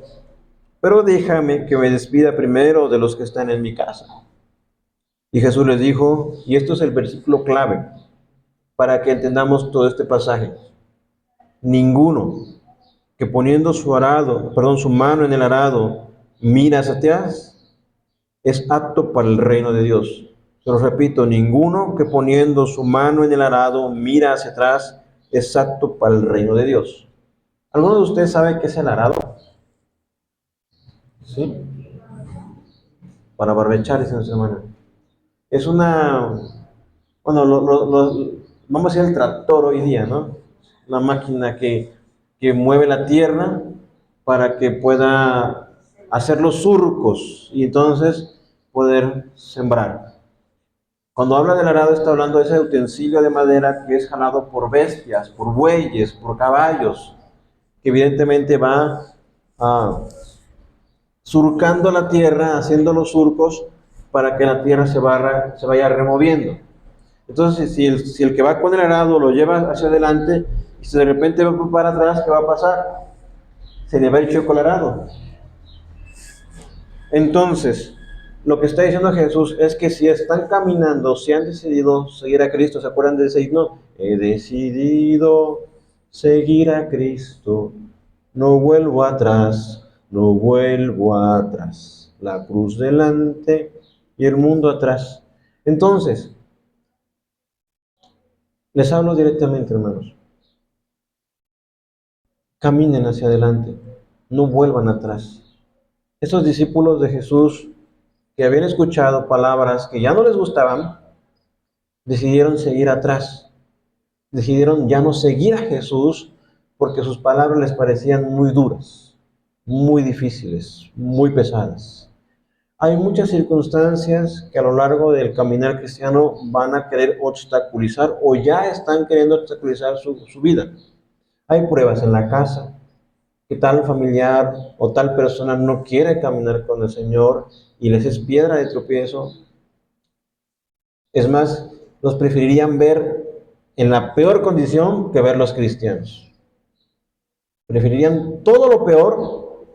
pero déjame que me despida primero de los que están en mi casa. Y Jesús les dijo, y esto es el versículo clave para que entendamos todo este pasaje. Ninguno que poniendo su mano en el arado, mira hacia atrás, es apto para el reino de Dios. Se lo repito, ninguno que poniendo su mano en el arado, mira hacia atrás, es apto para el reino de Dios. ¿Alguno de ustedes sabe qué es el arado? ¿Sí? Para barbechar, dice nuestra hermana. Es una, bueno, vamos a decir el tractor hoy día, ¿no? Una máquina que mueve la tierra para que pueda hacer los surcos y entonces poder sembrar. Cuando habla del arado está hablando de ese utensilio de madera que es jalado por bestias, por bueyes, por caballos, que evidentemente va surcando la tierra, haciendo los surcos para que la tierra se vaya removiendo. Entonces, si el que va con el arado lo lleva hacia adelante y si de repente va para atrás, ¿qué va a pasar? Se le va el choco al arado. Entonces, lo que está diciendo Jesús es que si están caminando, si han decidido seguir a Cristo, ¿se acuerdan de ese himno? He decidido seguir a Cristo, no vuelvo atrás, no vuelvo atrás. La cruz delante y el mundo atrás. Entonces, les hablo directamente, hermanos. Caminen hacia adelante, no vuelvan atrás. Estos discípulos de Jesús que habían escuchado palabras que ya no les gustaban, decidieron seguir atrás. Decidieron ya no seguir a Jesús porque sus palabras les parecían muy duras, muy difíciles, muy pesadas. Hay muchas circunstancias que a lo largo del caminar cristiano van a querer obstaculizar o ya están queriendo obstaculizar su vida. Hay pruebas en la casa, que tal familiar o tal persona no quiere caminar con el Señor y les es piedra de tropiezo. Es más, los preferirían ver en la peor condición que verlos cristianos. Preferirían todo lo peor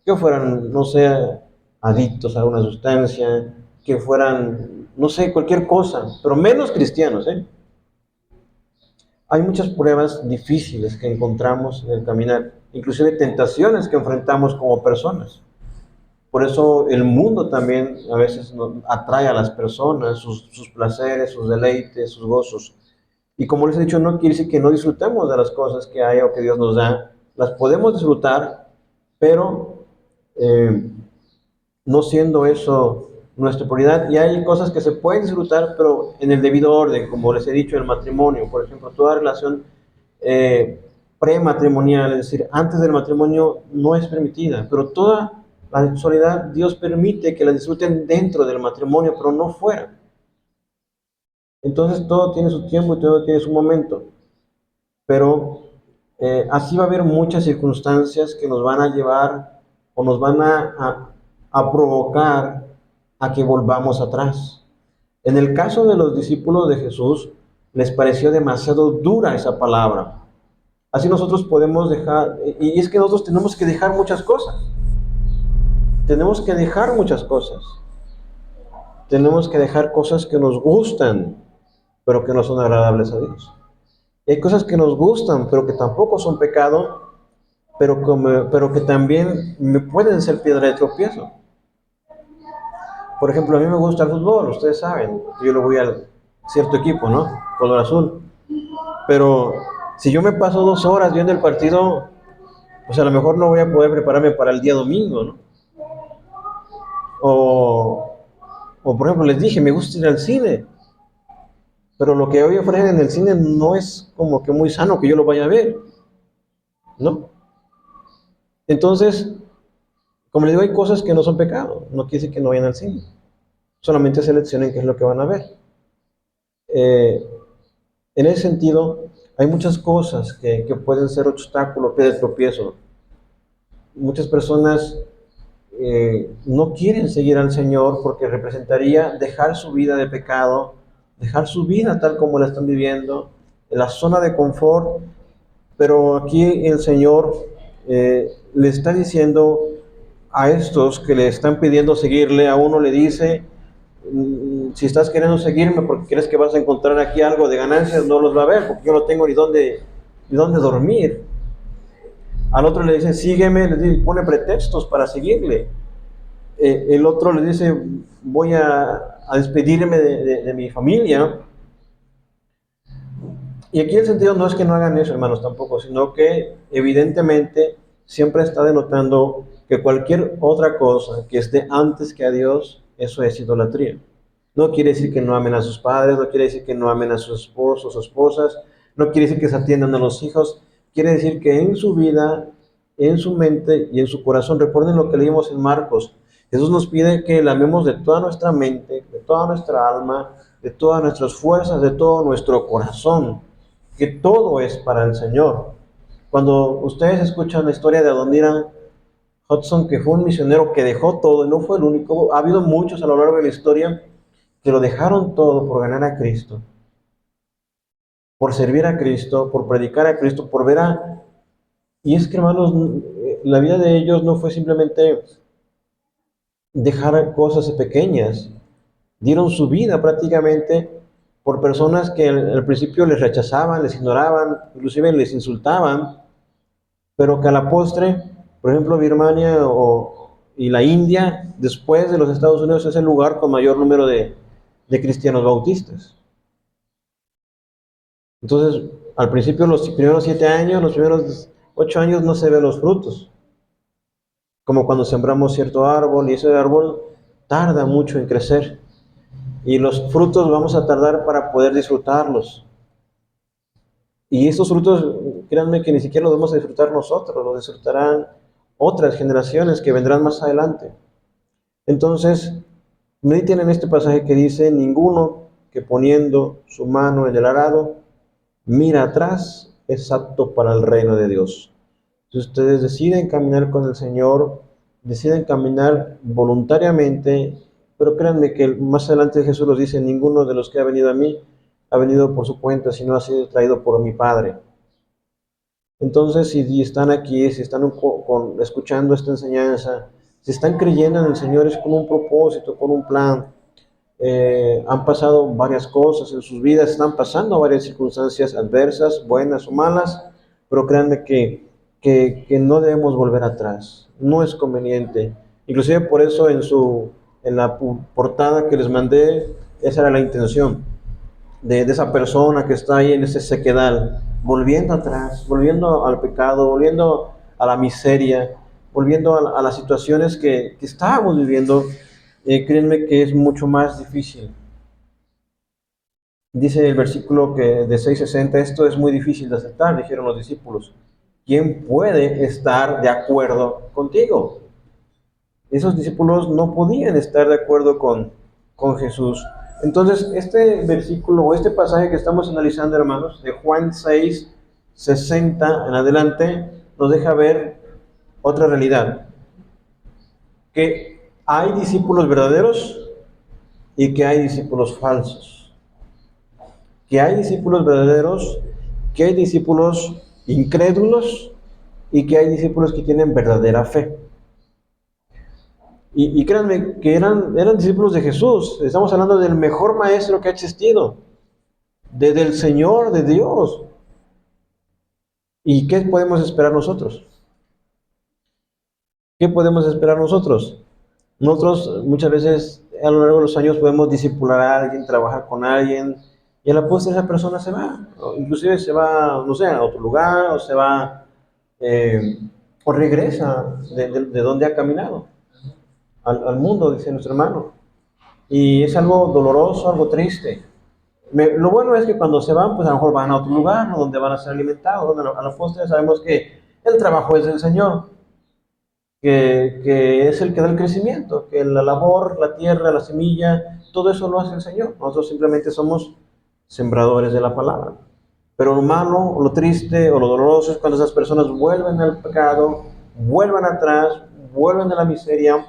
que fueran, no sé, adictos a una sustancia, que fueran, no sé, cualquier cosa, pero menos cristianos, ¿eh? Hay muchas pruebas difíciles que encontramos en el caminar, inclusive tentaciones que enfrentamos como personas. Por eso el mundo también a veces nos atrae a las personas, sus placeres, sus deleites, sus gozos. Y como les he dicho, no quiere decir que no disfrutemos de las cosas que hay o que Dios nos da. Las podemos disfrutar, pero no siendo eso nuestra prioridad. Y hay cosas que se pueden disfrutar, pero en el debido orden, como les he dicho, el matrimonio. Por ejemplo, toda relación prematrimonial, es decir, antes del matrimonio, no es permitida, pero toda la sexualidad Dios permite que la disfruten dentro del matrimonio, pero no fuera. Entonces todo tiene su tiempo y todo tiene su momento. Pero así va a haber muchas circunstancias que nos van a llevar o nos van a provocar a que volvamos atrás. En el caso de los discípulos de Jesús, les pareció demasiado dura esa palabra. Así nosotros podemos dejar, y es que nosotros tenemos que dejar muchas cosas. Tenemos que dejar muchas cosas. Tenemos que dejar cosas que nos gustan, pero que no son agradables a Dios. Y hay cosas que nos gustan, pero que tampoco son pecado, pero que también me pueden ser piedra de tropiezo. Por ejemplo, a mí me gusta el fútbol, ustedes saben, yo lo voy a cierto equipo, ¿no? Color azul. Pero si yo me paso 2 horas viendo el partido, pues a lo mejor no voy a poder prepararme para el día domingo, ¿no? O por ejemplo, les dije, me gusta ir al cine, pero lo que hoy ofrecen en el cine no es como que muy sano que yo lo vaya a ver, ¿no? Entonces, como les digo, hay cosas que no son pecado, no quiere decir que no vayan al cine, solamente seleccionen qué es lo que van a ver. En ese sentido, hay muchas cosas que pueden ser obstáculos, piedra de tropiezo. Muchas personas no quieren seguir al Señor porque representaría dejar su vida de pecado, dejar su vida tal como la están viviendo, en la zona de confort, Pero aquí el Señor le está diciendo a estos que le están pidiendo seguirle, a uno le dice, si estás queriendo seguirme porque crees que vas a encontrar aquí algo de ganancias, no los va a ver, porque yo no tengo ni dónde dormir. Al otro le dice, sígueme, le dice, pone pretextos para seguirle. El otro le dice, voy a despedirme de mi familia. Y aquí el sentido no es que no hagan eso, hermanos, tampoco, sino que evidentemente siempre está denotando que cualquier otra cosa que esté antes que a Dios, eso es idolatría. No quiere decir que no amen a sus padres, no quiere decir que no amen a sus esposos o esposas, no quiere decir que se atiendan a los hijos, quiere decir que en su vida, en su mente y en su corazón, recuerden lo que leímos en Marcos, Jesús nos pide que le amemos de toda nuestra mente, de toda nuestra alma, de todas nuestras fuerzas, de todo nuestro corazón, que todo es para el Señor. Cuando ustedes escuchan la historia de Adoniram Hudson, que fue un misionero que dejó todo, y no fue el único, ha habido muchos a lo largo de la historia que lo dejaron todo por ganar a Cristo, por servir a Cristo, por predicar a Cristo, por ver a... Y es que, hermanos, la vida de ellos no fue simplemente dejar cosas pequeñas, dieron su vida prácticamente por personas que al principio les rechazaban, les ignoraban, inclusive les insultaban, pero que a la postre, por ejemplo, Birmania y la India, después de los Estados Unidos, es el lugar con mayor número de cristianos bautistas. Entonces, al principio, los primeros 7 años, los primeros 8 años no se ven los frutos, como cuando sembramos cierto árbol y ese árbol tarda mucho en crecer y los frutos vamos a tardar para poder disfrutarlos. Y estos frutos, créanme que ni siquiera los vamos a disfrutar nosotros, los disfrutarán otras generaciones que vendrán más adelante. Entonces, mediten en este pasaje que dice, ninguno que poniendo su mano en el arado mira atrás es apto para el reino de Dios. Si ustedes deciden caminar con el Señor, deciden caminar voluntariamente, pero créanme que más adelante Jesús los dice, ninguno de los que ha venido a mí ha venido por su cuenta, sino ha sido traído por mi Padre. Entonces, si están aquí, si están escuchando esta enseñanza, si están creyendo en el Señor, es con un propósito, con un plan. Han pasado varias cosas en sus vidas, están pasando varias circunstancias adversas, buenas o malas, pero créanme que no debemos volver atrás, no es conveniente. Inclusive por eso en la portada que les mandé, esa era la intención de esa persona que está ahí en ese sequedal, volviendo atrás, volviendo al pecado, volviendo a la miseria, volviendo a las situaciones que estábamos viviendo. Créanme que es mucho más difícil. Dice el versículo que de 6:60, esto es muy difícil de aceptar, dijeron los discípulos. ¿Quién puede estar de acuerdo contigo? Esos discípulos no podían estar de acuerdo con Jesús. Entonces, este versículo o este pasaje que estamos analizando, hermanos, de Juan 6:60 en adelante, nos deja ver otra realidad. Que hay discípulos verdaderos y que hay discípulos falsos. Que hay discípulos verdaderos, que hay discípulos incrédulos y que hay discípulos que tienen verdadera fe. Y créanme que eran discípulos de Jesús. Estamos hablando del mejor maestro que ha existido, del Señor, de Dios. ¿Y qué podemos esperar nosotros? ¿Qué podemos esperar nosotros? Nosotros muchas veces a lo largo de los años podemos discipular a alguien, trabajar con alguien, y a la postre esa persona se va, o inclusive se va, no sé, a otro lugar, o se va, o regresa de donde ha caminado, al mundo, dice nuestro hermano. Y es algo doloroso, algo triste. Lo bueno es que cuando se van, pues a lo mejor van a otro lugar, ¿no?, donde van a ser alimentados, donde a la postre sabemos que el trabajo es del Señor. Que es el que da el crecimiento, que la labor, la tierra, la semilla, todo eso lo hace el Señor. Nosotros simplemente somos sembradores de la palabra. Pero lo malo, lo triste o lo doloroso es cuando esas personas vuelven al pecado, vuelven atrás, vuelven a la miseria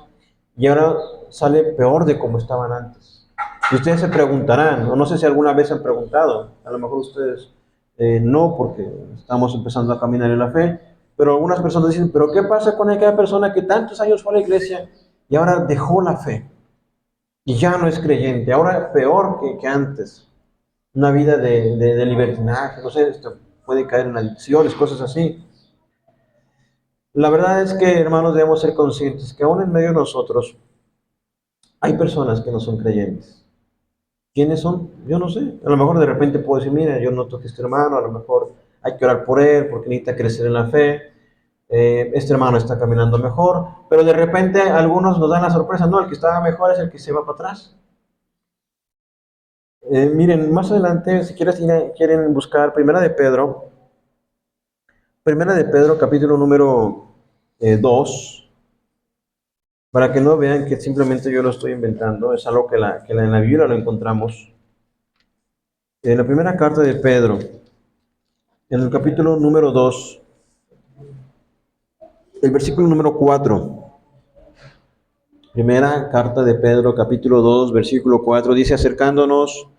y ahora sale peor de como estaban antes. Y ustedes se preguntarán, o no sé si alguna vez han preguntado, a lo mejor ustedes no, porque estamos empezando a caminar en la fe, pero algunas personas dicen, pero ¿qué pasa con aquella persona que tantos años fue a la iglesia y ahora dejó la fe y ya no es creyente? Ahora peor que antes, una vida de libertinaje, no sé, esto puede caer en adicciones, cosas así. La verdad es que, hermanos, debemos ser conscientes que aún en medio de nosotros hay personas que no son creyentes. ¿Quiénes son? Yo no sé. A lo mejor de repente puedo decir, mira, yo noto que este hermano, a lo mejor hay que orar por él porque necesita crecer en la fe. Este hermano está caminando mejor, pero de repente algunos nos dan la sorpresa, no, el que estaba mejor es el que se va para atrás. Miren, más adelante, si quieren buscar Primera de Pedro, capítulo número 2, para que no vean que simplemente yo lo estoy inventando, es algo que en la Biblia lo encontramos. En la primera carta de Pedro, en el capítulo número 2, el versículo número 4. Primera carta de Pedro, capítulo 2, versículo 4, dice, acercándoos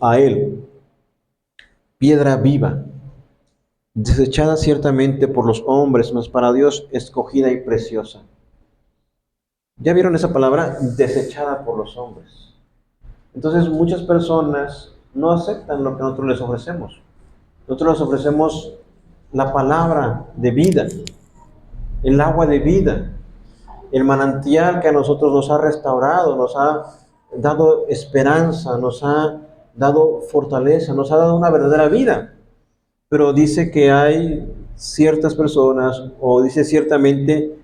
a él, piedra viva, desechada ciertamente por los hombres, mas para Dios escogida y preciosa. ¿Ya vieron esa palabra? Desechada por los hombres. Entonces muchas personas no aceptan lo que nosotros les ofrecemos. Nosotros les ofrecemos la palabra de vida, el agua de vida, el manantial que a nosotros nos ha restaurado, nos ha dado esperanza, nos ha dado fortaleza, nos ha dado una verdadera vida. Pero dice que hay ciertas personas, o dice ciertamente,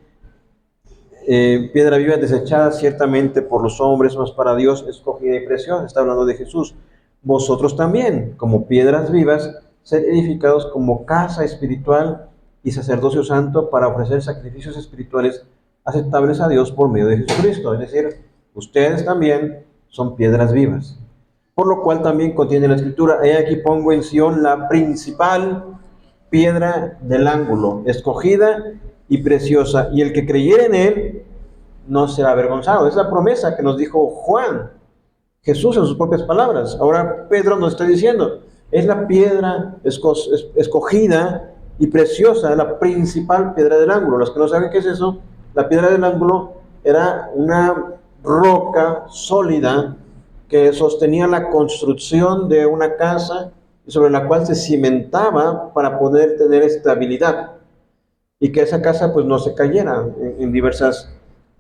piedra viva desechada ciertamente por los hombres, mas para Dios escogida y preciosa. Está hablando de Jesús. Vosotros también, como piedras vivas, sed edificados como casa espiritual y sacerdocio santo para ofrecer sacrificios espirituales aceptables a Dios por medio de Jesucristo. Es decir, ustedes también son piedras vivas. Por lo cual también contiene la Escritura, he aquí pongo en Sión la principal piedra del ángulo, escogida y preciosa, y el que creyere en él no será avergonzado. Es la promesa que nos dijo Juan, Jesús en sus propias palabras. Ahora Pedro nos está diciendo, es la piedra escogida y preciosa, la principal piedra del ángulo. Los que no saben qué es eso, la piedra del ángulo era una roca sólida que sostenía la construcción de una casa y sobre la cual se cimentaba para poder tener estabilidad y que esa casa pues no se cayera en diversas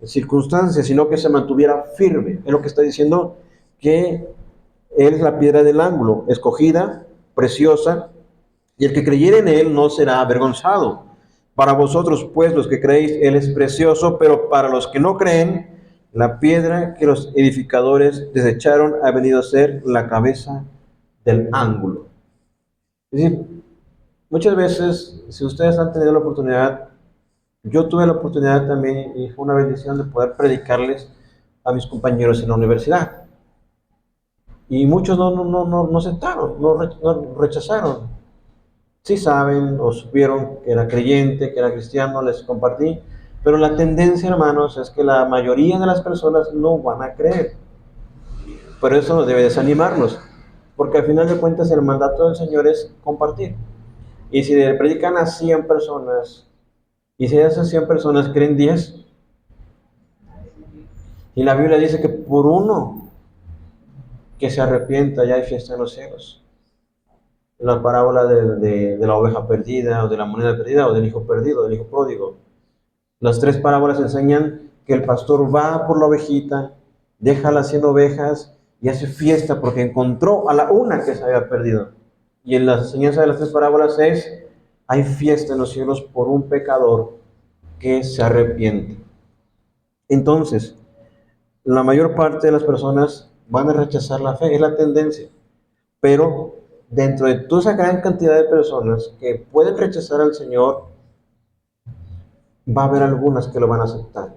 circunstancias, sino que se mantuviera firme. Es lo que está diciendo, que él es la piedra del ángulo, escogida, preciosa, y el que creyere en él no será avergonzado. Para vosotros, pues, los que creéis, él es precioso, pero para los que no creen, la piedra que los edificadores desecharon ha venido a ser la cabeza del ángulo. Es decir, muchas veces, si ustedes han tenido la oportunidad, yo tuve la oportunidad también, y fue una bendición de poder predicarles a mis compañeros en la universidad. Y muchos no aceptaron, no rechazaron. Sí saben o supieron que era creyente, que era cristiano, les compartí. Pero la tendencia, hermanos, es que la mayoría de las personas no van a creer. Pero eso no debe desanimarnos, porque al final de cuentas el mandato del Señor es compartir. Y si le predican a 100 personas, y si de esas 100 personas creen 10, y la Biblia dice que por uno que se arrepienta ya hay fiesta en los cielos. En la parábola de la oveja perdida, o de la moneda perdida, o del hijo perdido, del hijo pródigo. Las tres parábolas enseñan que el pastor va por la ovejita, deja las 100 ovejas y hace fiesta porque encontró a la una que se había perdido. Y en la enseñanza de las tres parábolas es, hay fiesta en los cielos por un pecador que se arrepiente. Entonces, la mayor parte de las personas van a rechazar la fe, es la tendencia. Pero dentro de toda esa gran cantidad de personas que pueden rechazar al Señor, va a haber algunas que lo van a aceptar.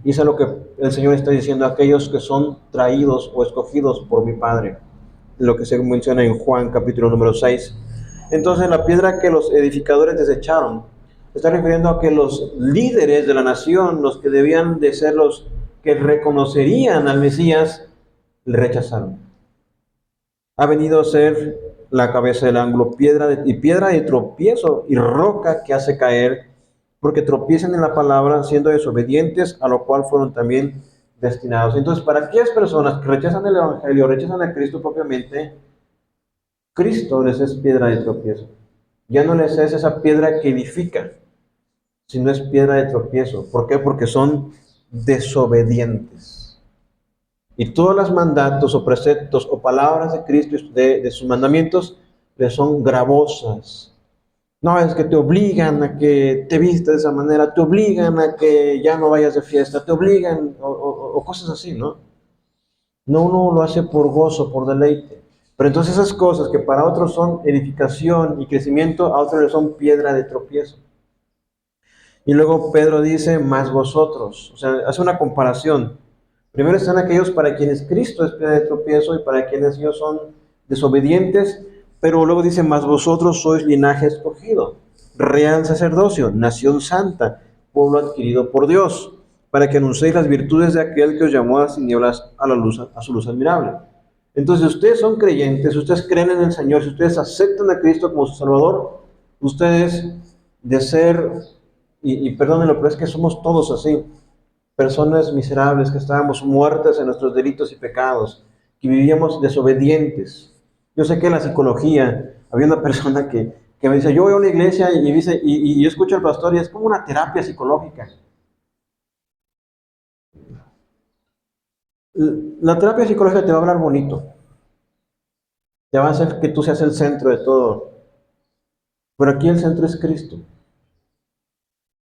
Y eso es lo que el Señor está diciendo a aquellos que son traídos o escogidos por mi Padre, lo que se menciona en Juan capítulo número 6. Entonces la piedra que los edificadores desecharon, está refiriendo a que los líderes de la nación, los que debían de ser los que reconocerían al Mesías, le rechazaron. Ha venido a ser la cabeza del ángulo, piedra de tropiezo y roca que hace caer, porque tropiezan en la palabra, siendo desobedientes, a lo cual fueron también destinados. Entonces, para aquellas personas que rechazan el Evangelio, rechazan a Cristo propiamente, Cristo les es piedra de tropiezo. Ya no les es esa piedra que edifica, sino es piedra de tropiezo. ¿Por qué? Porque son desobedientes. Y todos los mandatos o preceptos o palabras de Cristo, de sus mandamientos, les son gravosas. No, es que te obligan a que te vistas de esa manera, te obligan a que ya no vayas de fiesta, te obligan, o cosas así, ¿no? No, uno lo hace por gozo, por deleite. Pero entonces esas cosas que para otros son edificación y crecimiento, a otros les son piedra de tropiezo. Y luego Pedro dice, más vosotros. O sea, hace una comparación. Primero están aquellos para quienes Cristo es piedra de tropiezo y para quienes ellos son desobedientes, pero luego dice, más vosotros sois linaje escogido, real sacerdocio, nación santa, pueblo adquirido por Dios, para que anunciéis las virtudes de aquel que os llamó a las tinieblas a la luz, a su luz admirable. Entonces, si ustedes son creyentes, si ustedes creen en el Señor, si ustedes aceptan a Cristo como su Salvador, ustedes de ser, y perdónenlo, pero es que somos todos así, personas miserables que estábamos muertas en nuestros delitos y pecados, que vivíamos desobedientes. Yo sé que en la psicología había una persona que me dice, yo voy a una iglesia y dice, y yo escucho al pastor y es como una terapia psicológica. La terapia psicológica te va a hablar bonito, te va a hacer que tú seas el centro de todo, pero aquí el centro es Cristo.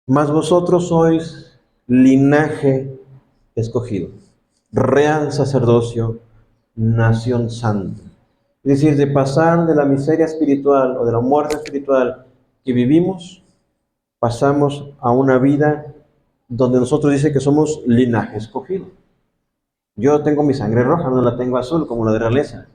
Mas vosotros sois linaje escogido, real sacerdocio, nación santa. Es decir, de pasar de la miseria espiritual o de la muerte espiritual que vivimos, pasamos a una vida donde nosotros dice que somos linaje escogido. Yo tengo mi sangre roja, no la tengo azul como la de realeza.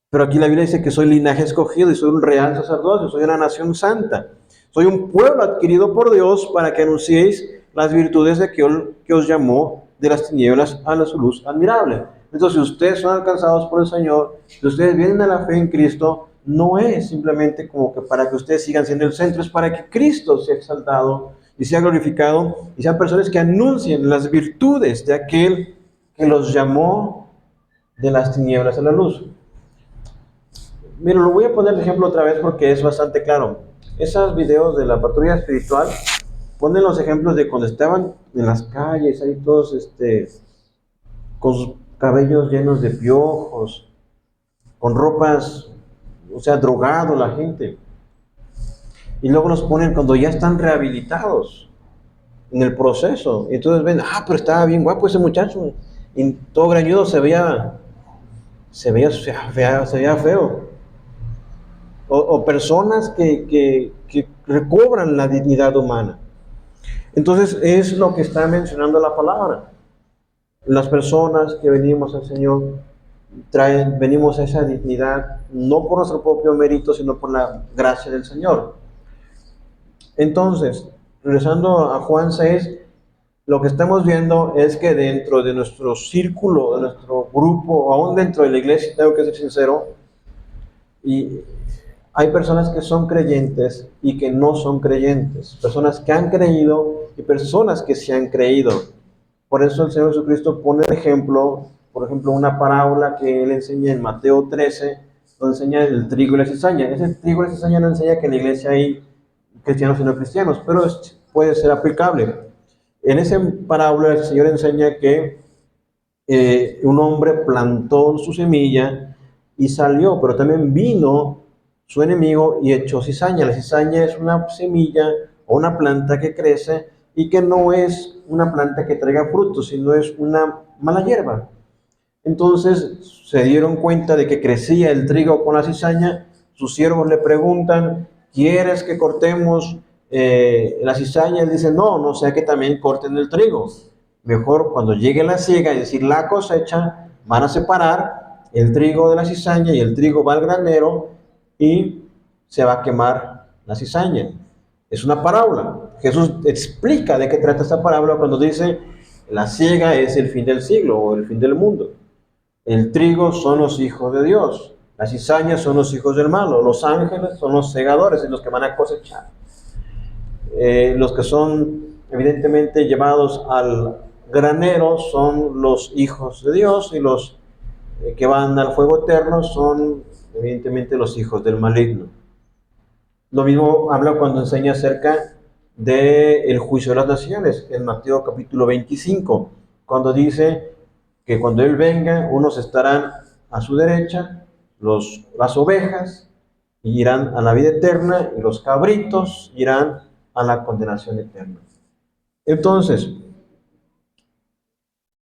Pero aquí la Biblia dice que soy linaje escogido y soy un real sacerdocio, soy una nación santa. Soy un pueblo adquirido por Dios para que anunciéis las virtudes de aquel que os llamó de las tinieblas a la su luz admirable. Entonces, si ustedes son alcanzados por el Señor, si ustedes vienen a la fe en Cristo, no es simplemente como que para que ustedes sigan siendo el centro, es para que Cristo sea exaltado y sea glorificado y sean personas que anuncien las virtudes de aquel que los llamó de las tinieblas a la luz. Mira, lo voy a poner de ejemplo otra vez porque es bastante claro. Esos videos de la patrulla espiritual ponen los ejemplos de cuando estaban en las calles, ahí todos con sus cabellos llenos de piojos, con ropas, o sea, drogado la gente. Y luego los ponen cuando ya están rehabilitados en el proceso. Y entonces ven, pero estaba bien guapo ese muchacho. Y todo greñudo se veía feo. O personas que recobran la dignidad humana. Entonces es lo que está mencionando la palabra. Las personas que venimos al Señor venimos a esa dignidad no por nuestro propio mérito, sino por la gracia del Señor. Entonces, regresando a Juan 6, lo que estamos viendo es que dentro de nuestro círculo, de nuestro grupo, aún dentro de la iglesia, tengo que ser sincero, y hay personas que son creyentes y que no son creyentes, personas que han creído y personas que se han creído. Por eso el Señor Jesucristo pone el ejemplo, por ejemplo, una parábola que Él enseña en Mateo 13, donde enseña el trigo y la cizaña. Ese trigo y la cizaña no enseña que en la iglesia hay cristianos y no cristianos, pero puede ser aplicable. En esa parábola el Señor enseña que un hombre plantó su semilla y salió, pero también vino su enemigo y echó cizaña. La cizaña es una semilla o una planta que crece y que no es una planta que traiga frutos, sino es una mala hierba. Entonces se dieron cuenta de que crecía el trigo con la cizaña. Sus siervos le preguntan, ¿quieres que cortemos la cizaña? Él dice, no sea que también corten el trigo. Mejor cuando llegue la siega, es decir, la cosecha, van a separar el trigo de la cizaña y el trigo va al granero y se va a quemar la cizaña. Es una parábola. Jesús explica de qué trata esta parábola cuando dice, la siega es el fin del siglo o el fin del mundo. El trigo son los hijos de Dios Las cizañas son los hijos del malo, los ángeles son los segadores, y los que van a cosechar. Los que son evidentemente llevados al granero son los hijos de Dios, y los que van al fuego eterno son evidentemente los hijos del maligno. Lo mismo habla cuando enseña acerca del juicio de las naciones, en Mateo capítulo 25, cuando dice que cuando Él venga, unos estarán a su derecha, las ovejas irán a la vida eterna, y los cabritos irán a la condenación eterna. Entonces,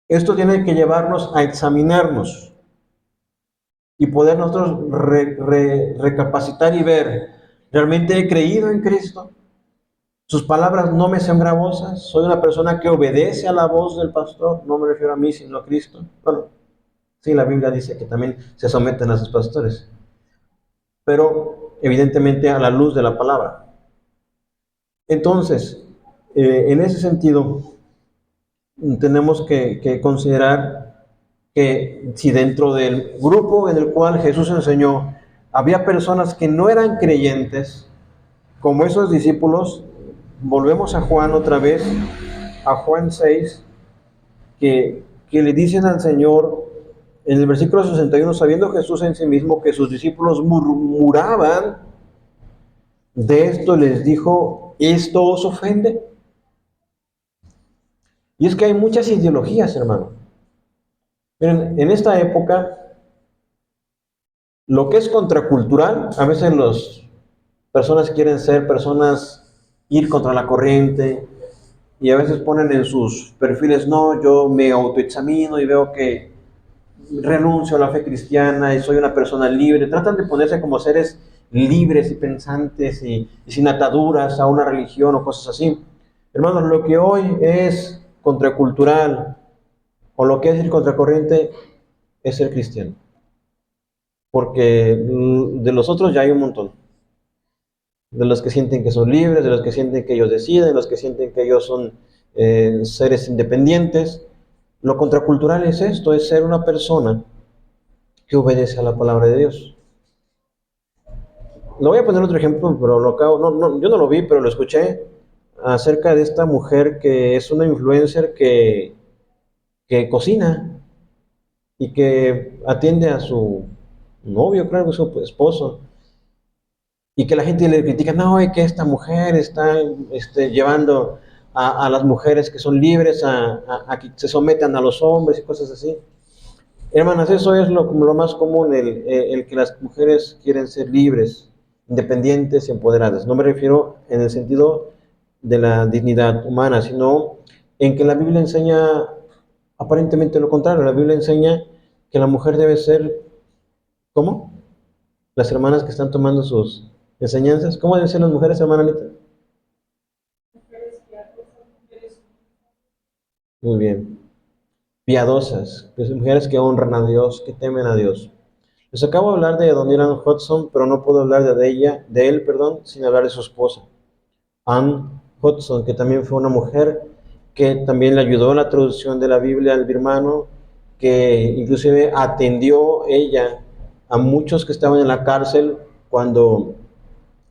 esto tiene que llevarnos a examinarnos y poder nosotros recapacitar y ver, ¿realmente he creído en Cristo? ¿Sus palabras no me son gravosas? ¿Soy una persona que obedece a la voz del pastor? No me refiero a mí, sino a Cristo. Bueno, sí, la Biblia dice que también se someten a sus pastores, pero evidentemente a la luz de la palabra. Entonces, en ese sentido, tenemos que considerar que si dentro del grupo en el cual Jesús enseñó había personas que no eran creyentes, como esos discípulos, volvemos a Juan otra vez, a Juan 6, que le dicen al Señor en el versículo 61, sabiendo Jesús en sí mismo que sus discípulos murmuraban de esto, les dijo, ¿esto os ofende? Y es que hay muchas ideologías, hermano. Miren, en esta época, lo que es contracultural, a veces las personas quieren ser personas, ir contra la corriente, y a veces ponen en sus perfiles, no, yo me autoexamino y veo que renuncio a la fe cristiana y soy una persona libre. Tratan de ponerse como seres libres y pensantes y sin ataduras a una religión o cosas así. Hermanos, lo que hoy es contracultural o lo que es ir contracorriente es ser cristiano. Porque de los otros ya hay un montón. De los que sienten que son libres, de los que sienten que ellos deciden, de los que sienten que ellos son seres independientes. Lo contracultural es esto, es ser una persona que obedece a la palabra de Dios. Lo voy a poner otro ejemplo, pero yo no lo vi, pero lo escuché acerca de esta mujer que es una influencer que cocina y que atiende a su novio, creo que es su esposo, y que la gente le critica, no, es que esta mujer está llevando a las mujeres que son libres a que se sometan a los hombres y cosas así. Hermanas, eso es lo más común, el que las mujeres quieren ser libres, independientes y empoderadas. No me refiero en el sentido de la dignidad humana, sino en que la Biblia enseña aparentemente lo contrario. La Biblia enseña que la mujer debe ser, ¿cómo? Las hermanas que están tomando sus enseñanzas, ¿cómo deben ser las mujeres, hermana Anita? Muy bien. Piadosas, pues mujeres que honran a Dios, que temen a Dios. Les acabo de hablar de Don Iran Hudson, pero no puedo hablar de él, sin hablar de su esposa, Anne Hudson, que también fue una mujer que también le ayudó en la traducción de la Biblia al birmano, que inclusive atendió ella a muchos que estaban en la cárcel cuando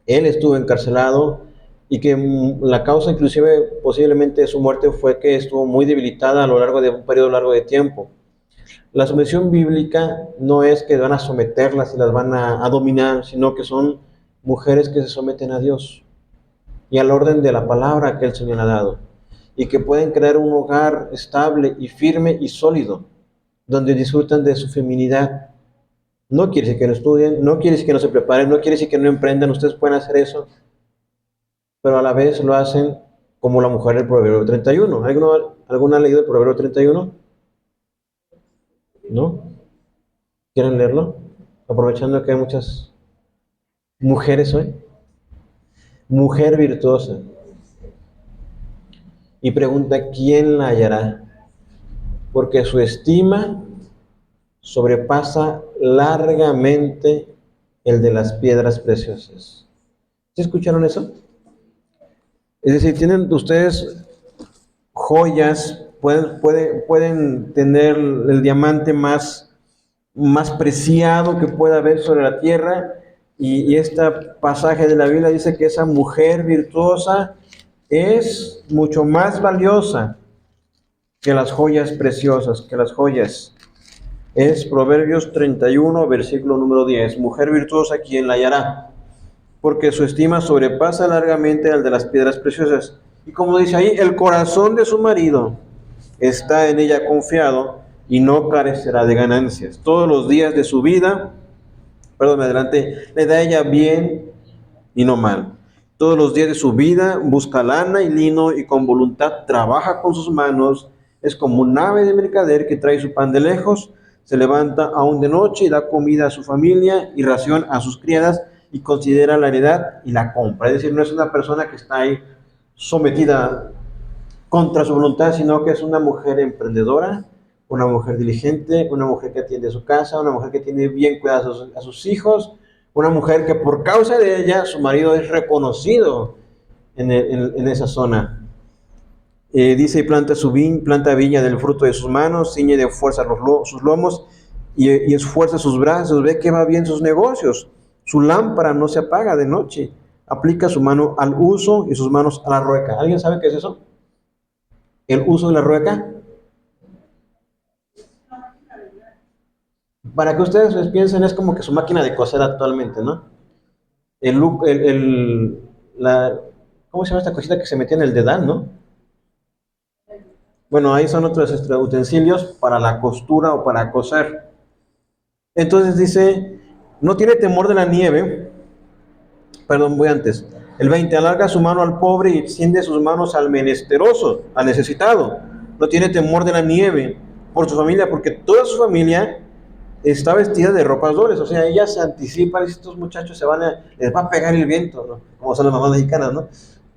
él estuvo encarcelado, y que la causa inclusive posiblemente de su muerte fue que estuvo muy debilitada a lo largo de un periodo largo de tiempo. La sumisión bíblica no es que van a someterlas y las van a dominar, sino que son mujeres que se someten a Dios y al orden de la palabra que el Señor ha dado, y que pueden crear un hogar estable y firme y sólido, donde disfrutan de su feminidad. No quiere decir que no estudien, no quiere decir que no se preparen, no quiere decir que no emprendan. Ustedes pueden hacer eso, pero a la vez lo hacen como la mujer del Proverbio 31. ¿Alguna ha leído el Proverbio 31? ¿No? ¿Quieren leerlo? Aprovechando que hay muchas mujeres hoy. Mujer virtuosa. Y pregunta, ¿quién la hallará? Porque su estima sobrepasa largamente el de las piedras preciosas. ¿Sí escucharon eso? Es decir, tienen ustedes joyas, pueden tener el diamante más más preciado que pueda haber sobre la tierra. Y este pasaje de la Biblia dice que esa mujer virtuosa es mucho más valiosa que las joyas preciosas, que las joyas. Es Proverbios 31, versículo número 10. Mujer virtuosa, ¿quién la hallará? Porque su estima sobrepasa largamente al de las piedras preciosas. Y como dice ahí, el corazón de su marido está en ella confiado y no carecerá de ganancias. Todos los días de su vida, perdón, adelante, le da ella bien y no mal. Todos los días de su vida busca lana y lino y con voluntad trabaja con sus manos. Es como un ave de mercader que trae su pan de lejos, se levanta aún de noche y da comida a su familia y ración a sus criadas y considera la heredad y la compra. Es decir, no es una persona que está ahí sometida contra su voluntad, sino que es una mujer emprendedora, una mujer diligente, una mujer que atiende su casa, una mujer que tiene bien cuidados a sus hijos, una mujer que por causa de ella su marido es reconocido en esa zona. Dice, planta viña del fruto de sus manos, ciñe de fuerza sus lomos y esfuerza sus brazos, ve que va bien sus negocios. Su lámpara no se apaga de noche, aplica su mano al uso y sus manos a la rueca. ¿Alguien sabe qué es eso? El uso de la rueca. Para que ustedes piensen, es como que su máquina de coser actualmente, ¿no? ¿Cómo se llama esta cosita que se metía en el dedal, no? Bueno, ahí son otros utensilios para la costura o para coser. Entonces dice, no tiene temor de la nieve, perdón, voy antes. El 20, alarga su mano al pobre y extiende sus manos al menesteroso, al necesitado. No tiene temor de la nieve por su familia, porque toda su familia está vestida de ropas dobles. O sea, ella se anticipa, estos muchachos les va a pegar el viento, ¿no? Como son las mamás mexicanas, ¿no?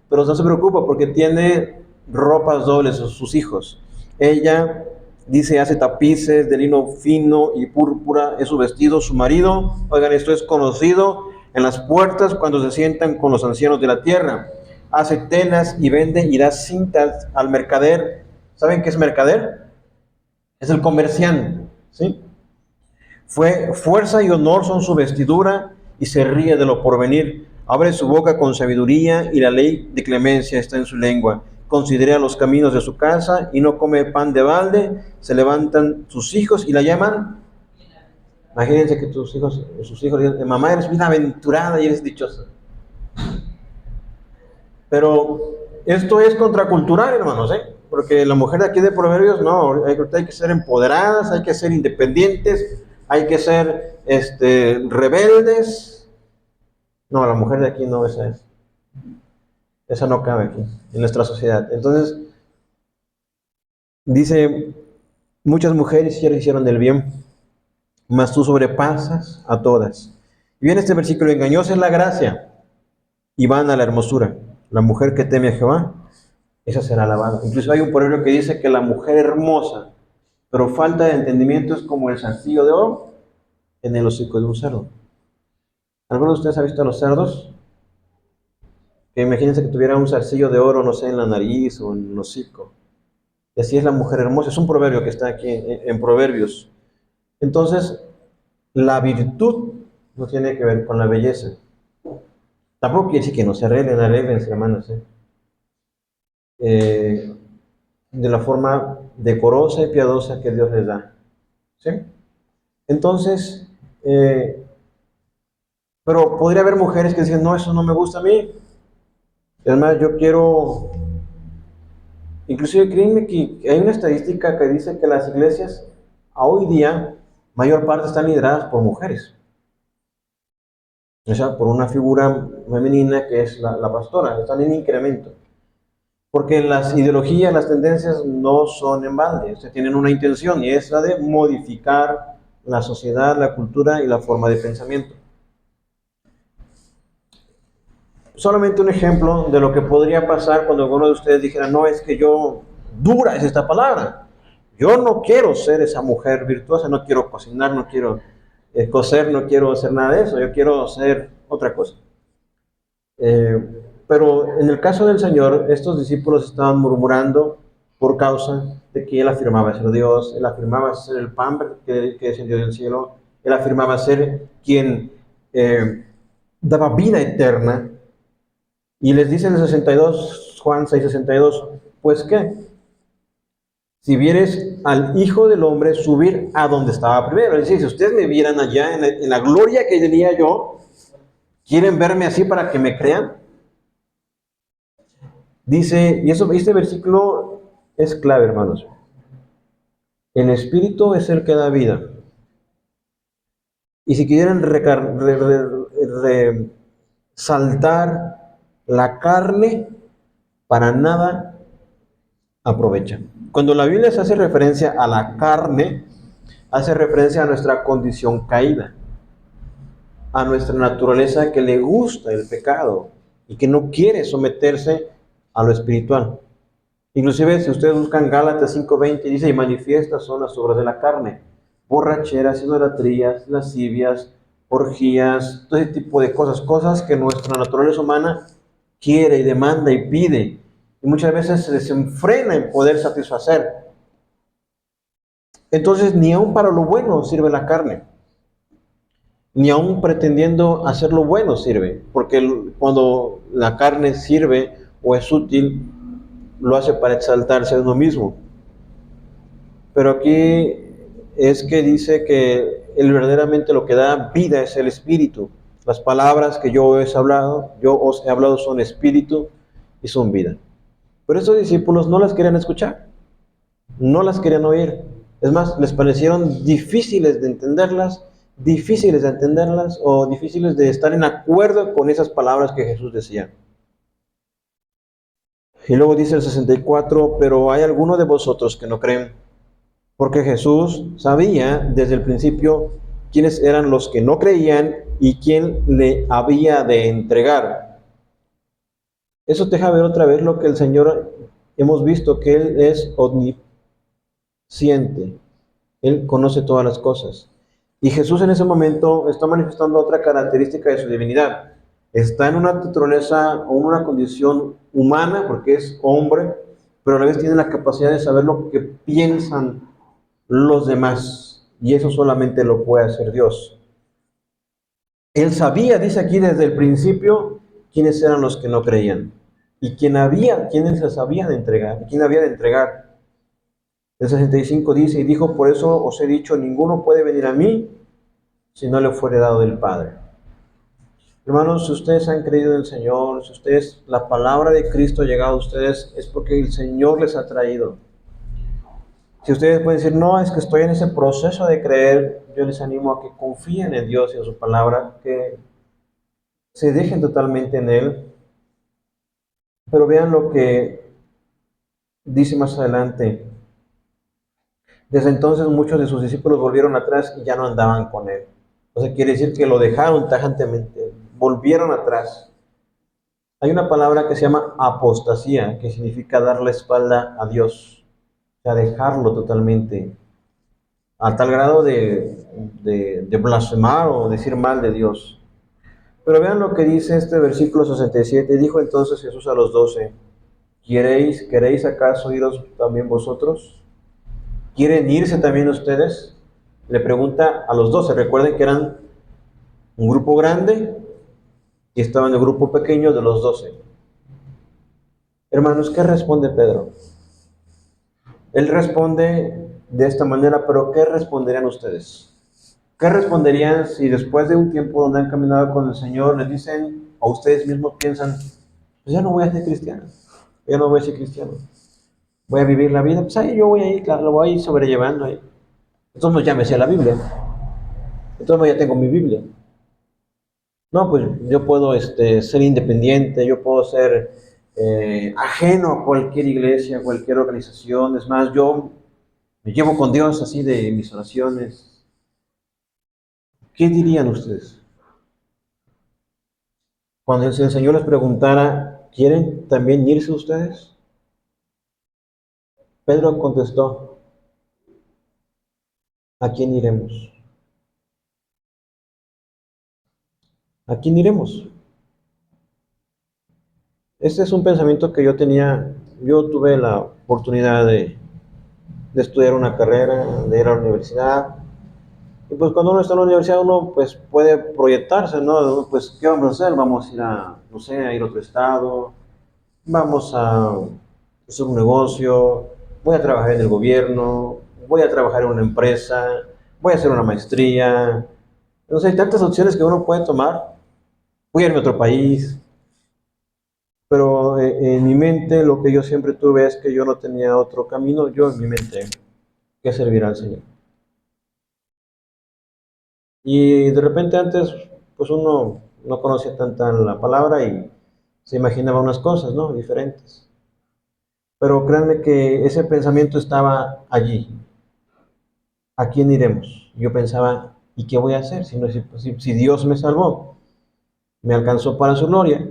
Pero no se preocupa porque tiene ropas dobles, sus hijos. Ella dice, hace tapices de lino fino y púrpura, es su vestido, su marido. Oigan, esto es conocido en las puertas cuando se sientan con los ancianos de la tierra. Hace telas y vende y da cintas al mercader. ¿Saben qué es mercader? Es el comerciante, ¿sí? Fuerza y honor son su vestidura y se ríe de lo porvenir. Abre su boca con sabiduría y la ley de clemencia está en su lengua. Considera los caminos de su casa y no come pan de balde. Se levantan sus hijos y la llaman. Imagínense que sus hijos dicen, mamá, eres bienaventurada y eres dichosa. Pero esto es contracultural, hermanos, porque la mujer de aquí de Proverbios, no, hay que ser empoderadas, hay que ser independientes, hay que ser rebeldes. No, la mujer de aquí no, esa no cabe aquí, en nuestra sociedad. Entonces, dice, muchas mujeres ya hicieron del bien, mas tú sobrepasas a todas. Y viene este versículo, engañosa es la gracia y vana la hermosura. La mujer que teme a Jehová, esa será alabada. Incluso hay un proverbio que dice que la mujer hermosa, pero falta de entendimiento, es como el zarcillo de oro en el hocico de un cerdo. ¿Alguno de ustedes ha visto a los cerdos? Que imagínense que tuviera un zarcillo de oro, no sé, en la nariz o en el hocico. Y así es la mujer hermosa. Es un proverbio que está aquí en Proverbios. Entonces, la virtud no tiene que ver con la belleza. Tampoco quiere decir que no se arreglen, hermanos, de la forma decorosa y piadosa que Dios les da. ¿Sí? Entonces, pero podría haber mujeres que dicen, no, eso no me gusta a mí. Además, yo quiero, inclusive créanme que hay una estadística que dice que las iglesias a hoy día, mayor parte están lideradas por mujeres. O sea, por una figura femenina que es la pastora, están en incremento. Porque las ideologías, las tendencias no son en balde, o sea, tienen una intención y es la de modificar la sociedad, la cultura y la forma de pensamiento. Solamente un ejemplo de lo que podría pasar cuando alguno de ustedes dijera, no, es que dura es esta palabra. Yo no quiero ser esa mujer virtuosa, no quiero cocinar, no quiero coser, no quiero hacer nada de eso, yo quiero hacer otra cosa. Pero en el caso del Señor, estos discípulos estaban murmurando por causa de que él afirmaba ser Dios, él afirmaba ser el pan que descendió del cielo, él afirmaba ser quien daba vida eterna. Y les dice en el 62, Juan 6:62, pues qué, si vieres al Hijo del Hombre subir a donde estaba primero. Es decir, si ustedes me vieran allá en la gloria que tenía yo, ¿quieren verme así para que me crean? Dice, y este versículo es clave, hermanos. El Espíritu es el que da vida. Y si quieren resaltar la carne, para nada aprovecha. Cuando la Biblia se hace referencia a la carne, hace referencia a nuestra condición caída, a nuestra naturaleza que le gusta el pecado y que no quiere someterse a lo espiritual. Inclusive si ustedes buscan Gálatas 5:20, dice, y manifiestas son las obras de la carne, borracheras, idolatrías, lascivias, orgías, todo ese tipo de cosas, cosas que nuestra naturaleza humana quiere y demanda y pide, y muchas veces se desenfrena en poder satisfacer. Entonces, ni aun para lo bueno sirve la carne, ni aun pretendiendo hacer lo bueno sirve, porque cuando la carne sirve o es útil, lo hace para exaltarse a uno mismo. Pero aquí es que dice que verdaderamente lo que da vida es el espíritu. Las palabras que yo os he hablado son espíritu y son vida. Pero estos discípulos no las querían escuchar, no las querían oír. Es más, les parecieron difíciles de entenderlas o difíciles de estar en acuerdo con esas palabras que Jesús decía. Y luego dice el 64, pero hay algunos de vosotros que no creen. Porque Jesús sabía desde el principio quiénes eran los que no creían y quién le había de entregar. Eso te deja ver otra vez lo que el Señor hemos visto, que Él es omnisciente. Él conoce todas las cosas. Y Jesús en ese momento está manifestando otra característica de su divinidad. Está en una naturaleza o en una condición humana, porque es hombre, pero a la vez tiene la capacidad de saber lo que piensan los demás, y eso solamente lo puede hacer Dios. Él sabía, dice aquí desde el principio, quiénes eran los que no creían y quiénes les había de entregar, quién había de entregar. El 65 dice, y dijo, por eso os he dicho, ninguno puede venir a mí si no le fuere dado del Padre. Hermanos, si ustedes han creído en el Señor, si ustedes, la palabra de Cristo ha llegado a ustedes, es porque el Señor les ha traído. Si ustedes pueden decir, no, es que estoy en ese proceso de creer, yo les animo a que confíen en Dios y en su palabra, que se dejen totalmente en Él. Pero vean lo que dice más adelante. Desde entonces muchos de sus discípulos volvieron atrás y ya no andaban con Él. O sea, quiere decir que lo dejaron tajantemente, volvieron atrás. Hay una palabra que se llama apostasía, que significa dar la espalda a Dios, o sea, dejarlo totalmente, a tal grado de blasfemar o decir mal de Dios. Pero vean lo que dice este versículo 67. Dijo entonces Jesús a los 12, ¿queréis acaso iros también vosotros? ¿Quieren irse también ustedes? Le pregunta a los 12. Recuerden que eran un grupo grande y estaban en el grupo pequeño de los 12. Hermanos, ¿qué responde Pedro? Él responde de esta manera, pero ¿qué responderían ustedes? ¿Qué responderían si después de un tiempo donde han caminado con el Señor les dicen, o ustedes mismos piensan, pues ya no voy a ser cristiano, ya no voy a ser cristiano, voy a vivir la vida, pues ahí yo voy a ir, claro, lo voy a ir sobrellevando ahí. Entonces ya me sé la Biblia, entonces ya tengo mi Biblia. No, pues yo puedo ser independiente, yo puedo ser ajeno a cualquier iglesia, a cualquier organización, es más, yo me llevo con Dios así de mis oraciones. ¿Qué dirían ustedes? Cuando el Señor les preguntara, ¿quieren también irse ustedes? Pedro contestó, ¿a quién iremos? ¿A quién iremos? Este es un pensamiento que yo tenía yo tuve la oportunidad de estudiar una carrera, de ir a la universidad. Y pues cuando uno está en la universidad uno pues puede proyectarse, ¿no? Pues ¿qué vamos a hacer? Vamos a ir a, no sé, a ir a otro estado, vamos a hacer un negocio, voy a trabajar en el gobierno, voy a trabajar en una empresa, voy a hacer una maestría. No sé, hay tantas opciones que uno puede tomar. Voy a irme a otro país. Pero en mi mente lo que yo siempre tuve es que yo no tenía otro camino, yo en mi mente, que servir al Señor. Y de repente antes, pues uno no conocía tanta la palabra y se imaginaba unas cosas, ¿no? Diferentes. Pero créanme que ese pensamiento estaba allí. ¿A quién iremos? Yo pensaba, ¿y qué voy a hacer? Si Dios me salvó, me alcanzó para su gloria,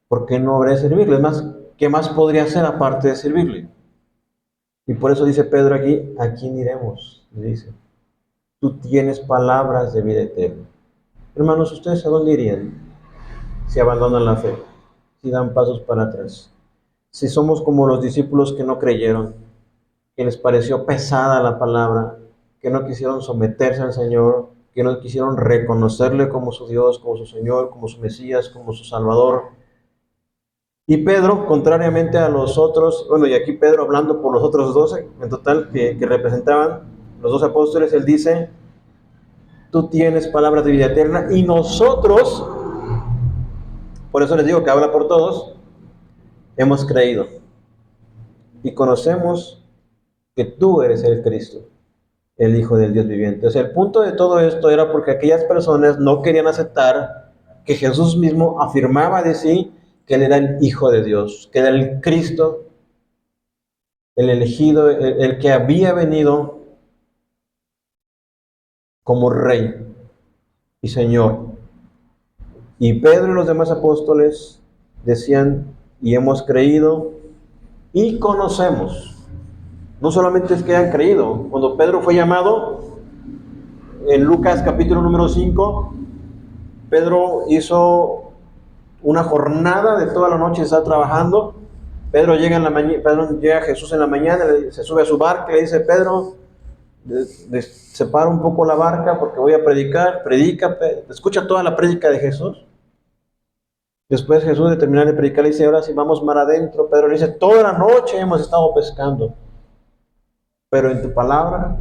¿por qué no habré de servirle? Es más, ¿qué más podría hacer aparte de servirle? Y por eso dice Pedro aquí, ¿a quién iremos? Le dice, tú tienes palabras de vida eterna. Hermanos, ¿ustedes a dónde irían si abandonan la fe? Si dan pasos para atrás. Si somos como los discípulos que no creyeron, que les pareció pesada la palabra, que no quisieron someterse al Señor, que no quisieron reconocerle como su Dios, como su Señor, como su Mesías, como su Salvador. Y Pedro, contrariamente a los otros, bueno, y aquí Pedro hablando por los otros 12, en total, que representaban los 12 apóstoles, él dice, tú tienes palabras de vida eterna y nosotros, por eso les digo que habla por todos, hemos creído y conocemos que tú eres el Cristo, el Hijo del Dios viviente. O sea, el punto de todo esto era porque aquellas personas no querían aceptar que Jesús mismo afirmaba de sí que él era el Hijo de Dios, que era el Cristo, el elegido, el que había venido como Rey y Señor. Y Pedro y los demás apóstoles decían, y hemos creído y conocemos. No solamente es que hayan creído, cuando Pedro fue llamado, en Lucas capítulo número 5, Pedro hizo una jornada de toda la noche, está trabajando. Pedro llega en la mañana, Pedro llega a Jesús en la mañana, se sube a su barca y le dice, Pedro, separa un poco la barca porque voy a predicar, predica, escucha toda la prédica de Jesús. Después Jesús de terminar de predicar le dice, ahora sí vamos mar adentro. Pedro le dice, toda la noche hemos estado pescando, pero en tu palabra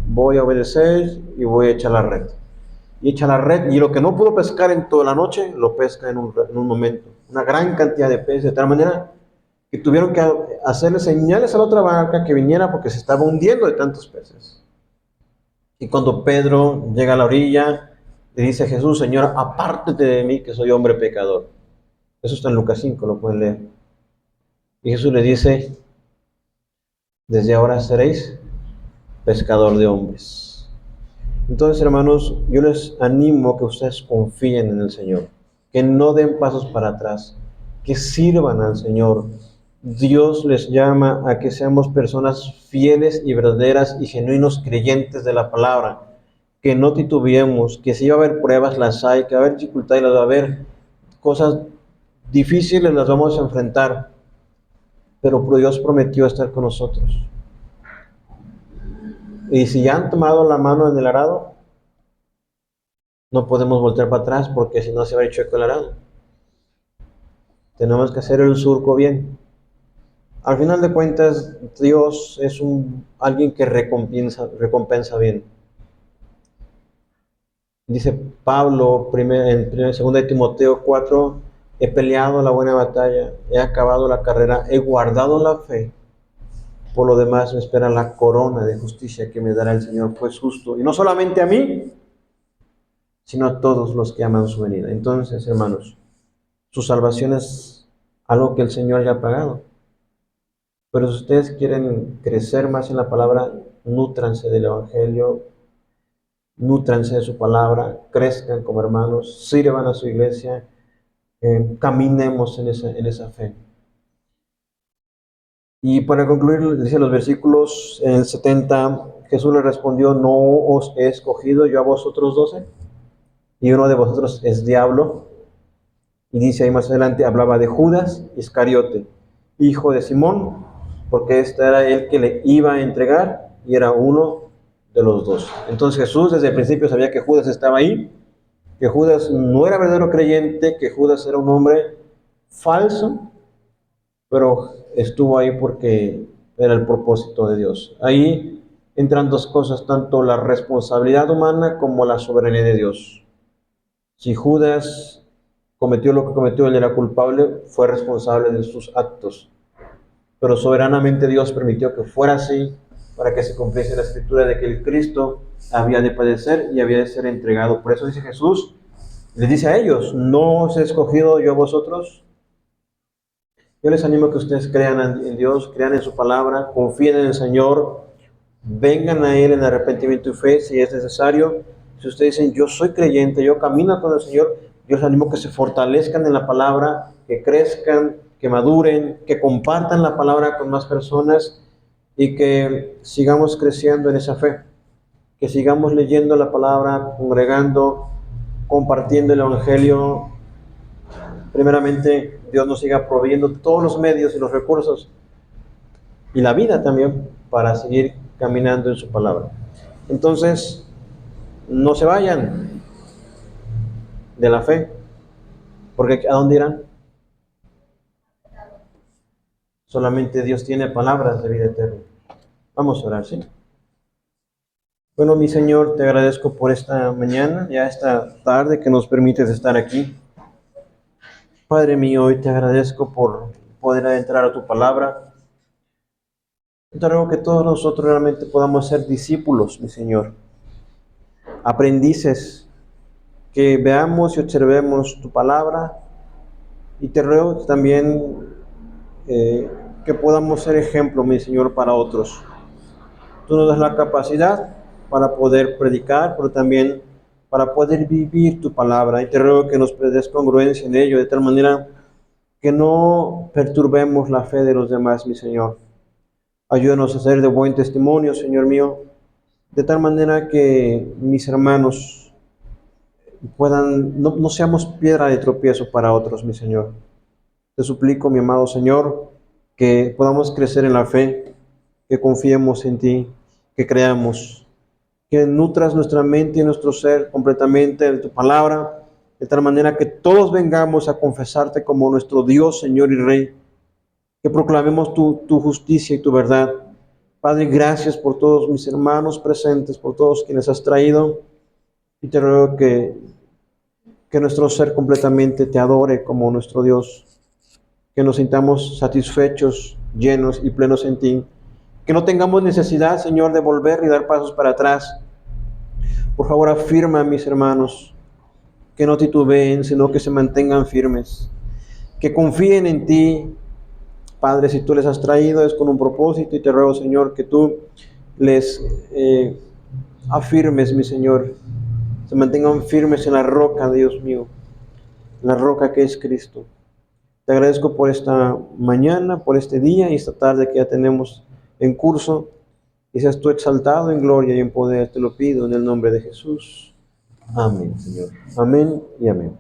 voy a obedecer y voy a echar la red. Y echa la red, y lo que no pudo pescar en toda la noche, lo pesca en un momento. Una gran cantidad de peces, de tal manera que tuvieron que hacerle señales a la otra barca que viniera porque se estaba hundiendo de tantos peces. Y cuando Pedro llega a la orilla, le dice a Jesús, Señor, apártate de mí que soy hombre pecador. Eso está en Lucas 5, lo pueden leer. Y Jesús le dice, desde ahora seréis pescador de hombres. Entonces, hermanos, yo les animo a que ustedes confíen en el Señor, que no den pasos para atrás, que sirvan al Señor. Dios les llama a que seamos personas fieles y verdaderas y genuinos creyentes de la palabra, que no titubeemos, que si va a haber pruebas las hay, que va a haber dificultades las va a haber, cosas difíciles las vamos a enfrentar, pero Dios prometió estar con nosotros. Y si ya han tomado la mano en el arado, no podemos voltear para atrás porque si no se va a ir chueco el arado. Tenemos que hacer el surco bien. Al final de cuentas, Dios es alguien que recompensa bien. Dice Pablo en 2 de Timoteo 4, he peleado la buena batalla, he acabado la carrera, he guardado la fe. Por lo demás me espera la corona de justicia que me dará el Señor, pues justo. Y no solamente a mí, sino a todos los que aman su venida. Entonces, hermanos, su salvación es algo que el Señor ya ha pagado. Pero si ustedes quieren crecer más en la palabra, nútranse del Evangelio, nútranse de su palabra, crezcan como hermanos, sirvan a su iglesia, caminemos en esa fe. Y para concluir, dice los versículos en el 70, Jesús le respondió, no os he escogido yo a vosotros 12, y uno de vosotros es diablo. Y dice ahí más adelante, hablaba de Judas Iscariote, hijo de Simón, porque este era el que le iba a entregar y era uno de los dos. Entonces Jesús desde el principio sabía que Judas estaba ahí, que Judas no era verdadero creyente, que Judas era un hombre falso, pero estuvo ahí porque era el propósito de Dios. Ahí entran dos cosas, tanto la responsabilidad humana como la soberanía de Dios. Si Judas cometió lo que cometió, él era culpable, fue responsable de sus actos. Pero soberanamente Dios permitió que fuera así para que se cumpliese la escritura de que el Cristo había de padecer y había de ser entregado. Por eso dice Jesús, les dice a ellos, ¿no os he escogido yo a vosotros? Yo les animo a que ustedes crean en Dios, crean en su palabra, confíen en el Señor, vengan a Él en arrepentimiento y fe si es necesario. Si ustedes dicen, yo soy creyente, yo camino con el Señor, yo les animo a que se fortalezcan en la palabra, que crezcan, que maduren, que compartan la palabra con más personas y que sigamos creciendo en esa fe, que sigamos leyendo la palabra, congregando, compartiendo el Evangelio. Primeramente, Dios nos siga proveyendo todos los medios y los recursos y la vida también para seguir caminando en su palabra. Entonces, no se vayan de la fe, porque ¿a dónde irán? Solamente Dios tiene palabras de vida eterna. Vamos a orar, ¿sí? Bueno, mi Señor, te agradezco por esta mañana, ya esta tarde que nos permites estar aquí. Padre mío, hoy te agradezco por poder adentrar a tu palabra. Te ruego que todos nosotros realmente podamos ser discípulos, mi Señor, aprendices, que veamos y observemos tu palabra, y te ruego también que podamos ser ejemplo, mi Señor, para otros. Tú nos das la capacidad para poder predicar, pero también para poder vivir tu palabra, y te ruego que nos des congruencia en ello, de tal manera que no perturbemos la fe de los demás, mi Señor. Ayúdanos a ser de buen testimonio, Señor mío, de tal manera que mis hermanos puedan, no seamos piedra de tropiezo para otros, mi Señor. Te suplico, mi amado Señor, que podamos crecer en la fe, que confiemos en ti, que creamos, que nutras nuestra mente y nuestro ser completamente de tu palabra, de tal manera que todos vengamos a confesarte como nuestro Dios, Señor y Rey, que proclamemos tu justicia y tu verdad. Padre, gracias por todos mis hermanos presentes, por todos quienes has traído, y te ruego que nuestro ser completamente te adore como nuestro Dios, que nos sintamos satisfechos, llenos y plenos en ti, que no tengamos necesidad, Señor, de volver y dar pasos para atrás. Por favor, afirma a mis hermanos, que no titubeen, sino que se mantengan firmes, que confíen en ti. Padre, si tú les has traído es con un propósito, y te ruego, Señor, que tú les afirmes, mi Señor, se mantengan firmes en la roca, Dios mío, la roca que es Cristo. Te agradezco por esta mañana, por este día y esta tarde que ya tenemos en curso, y seas tú exaltado en gloria y en poder. Te lo pido en el nombre de Jesús. Amén, Señor. Amén y amén.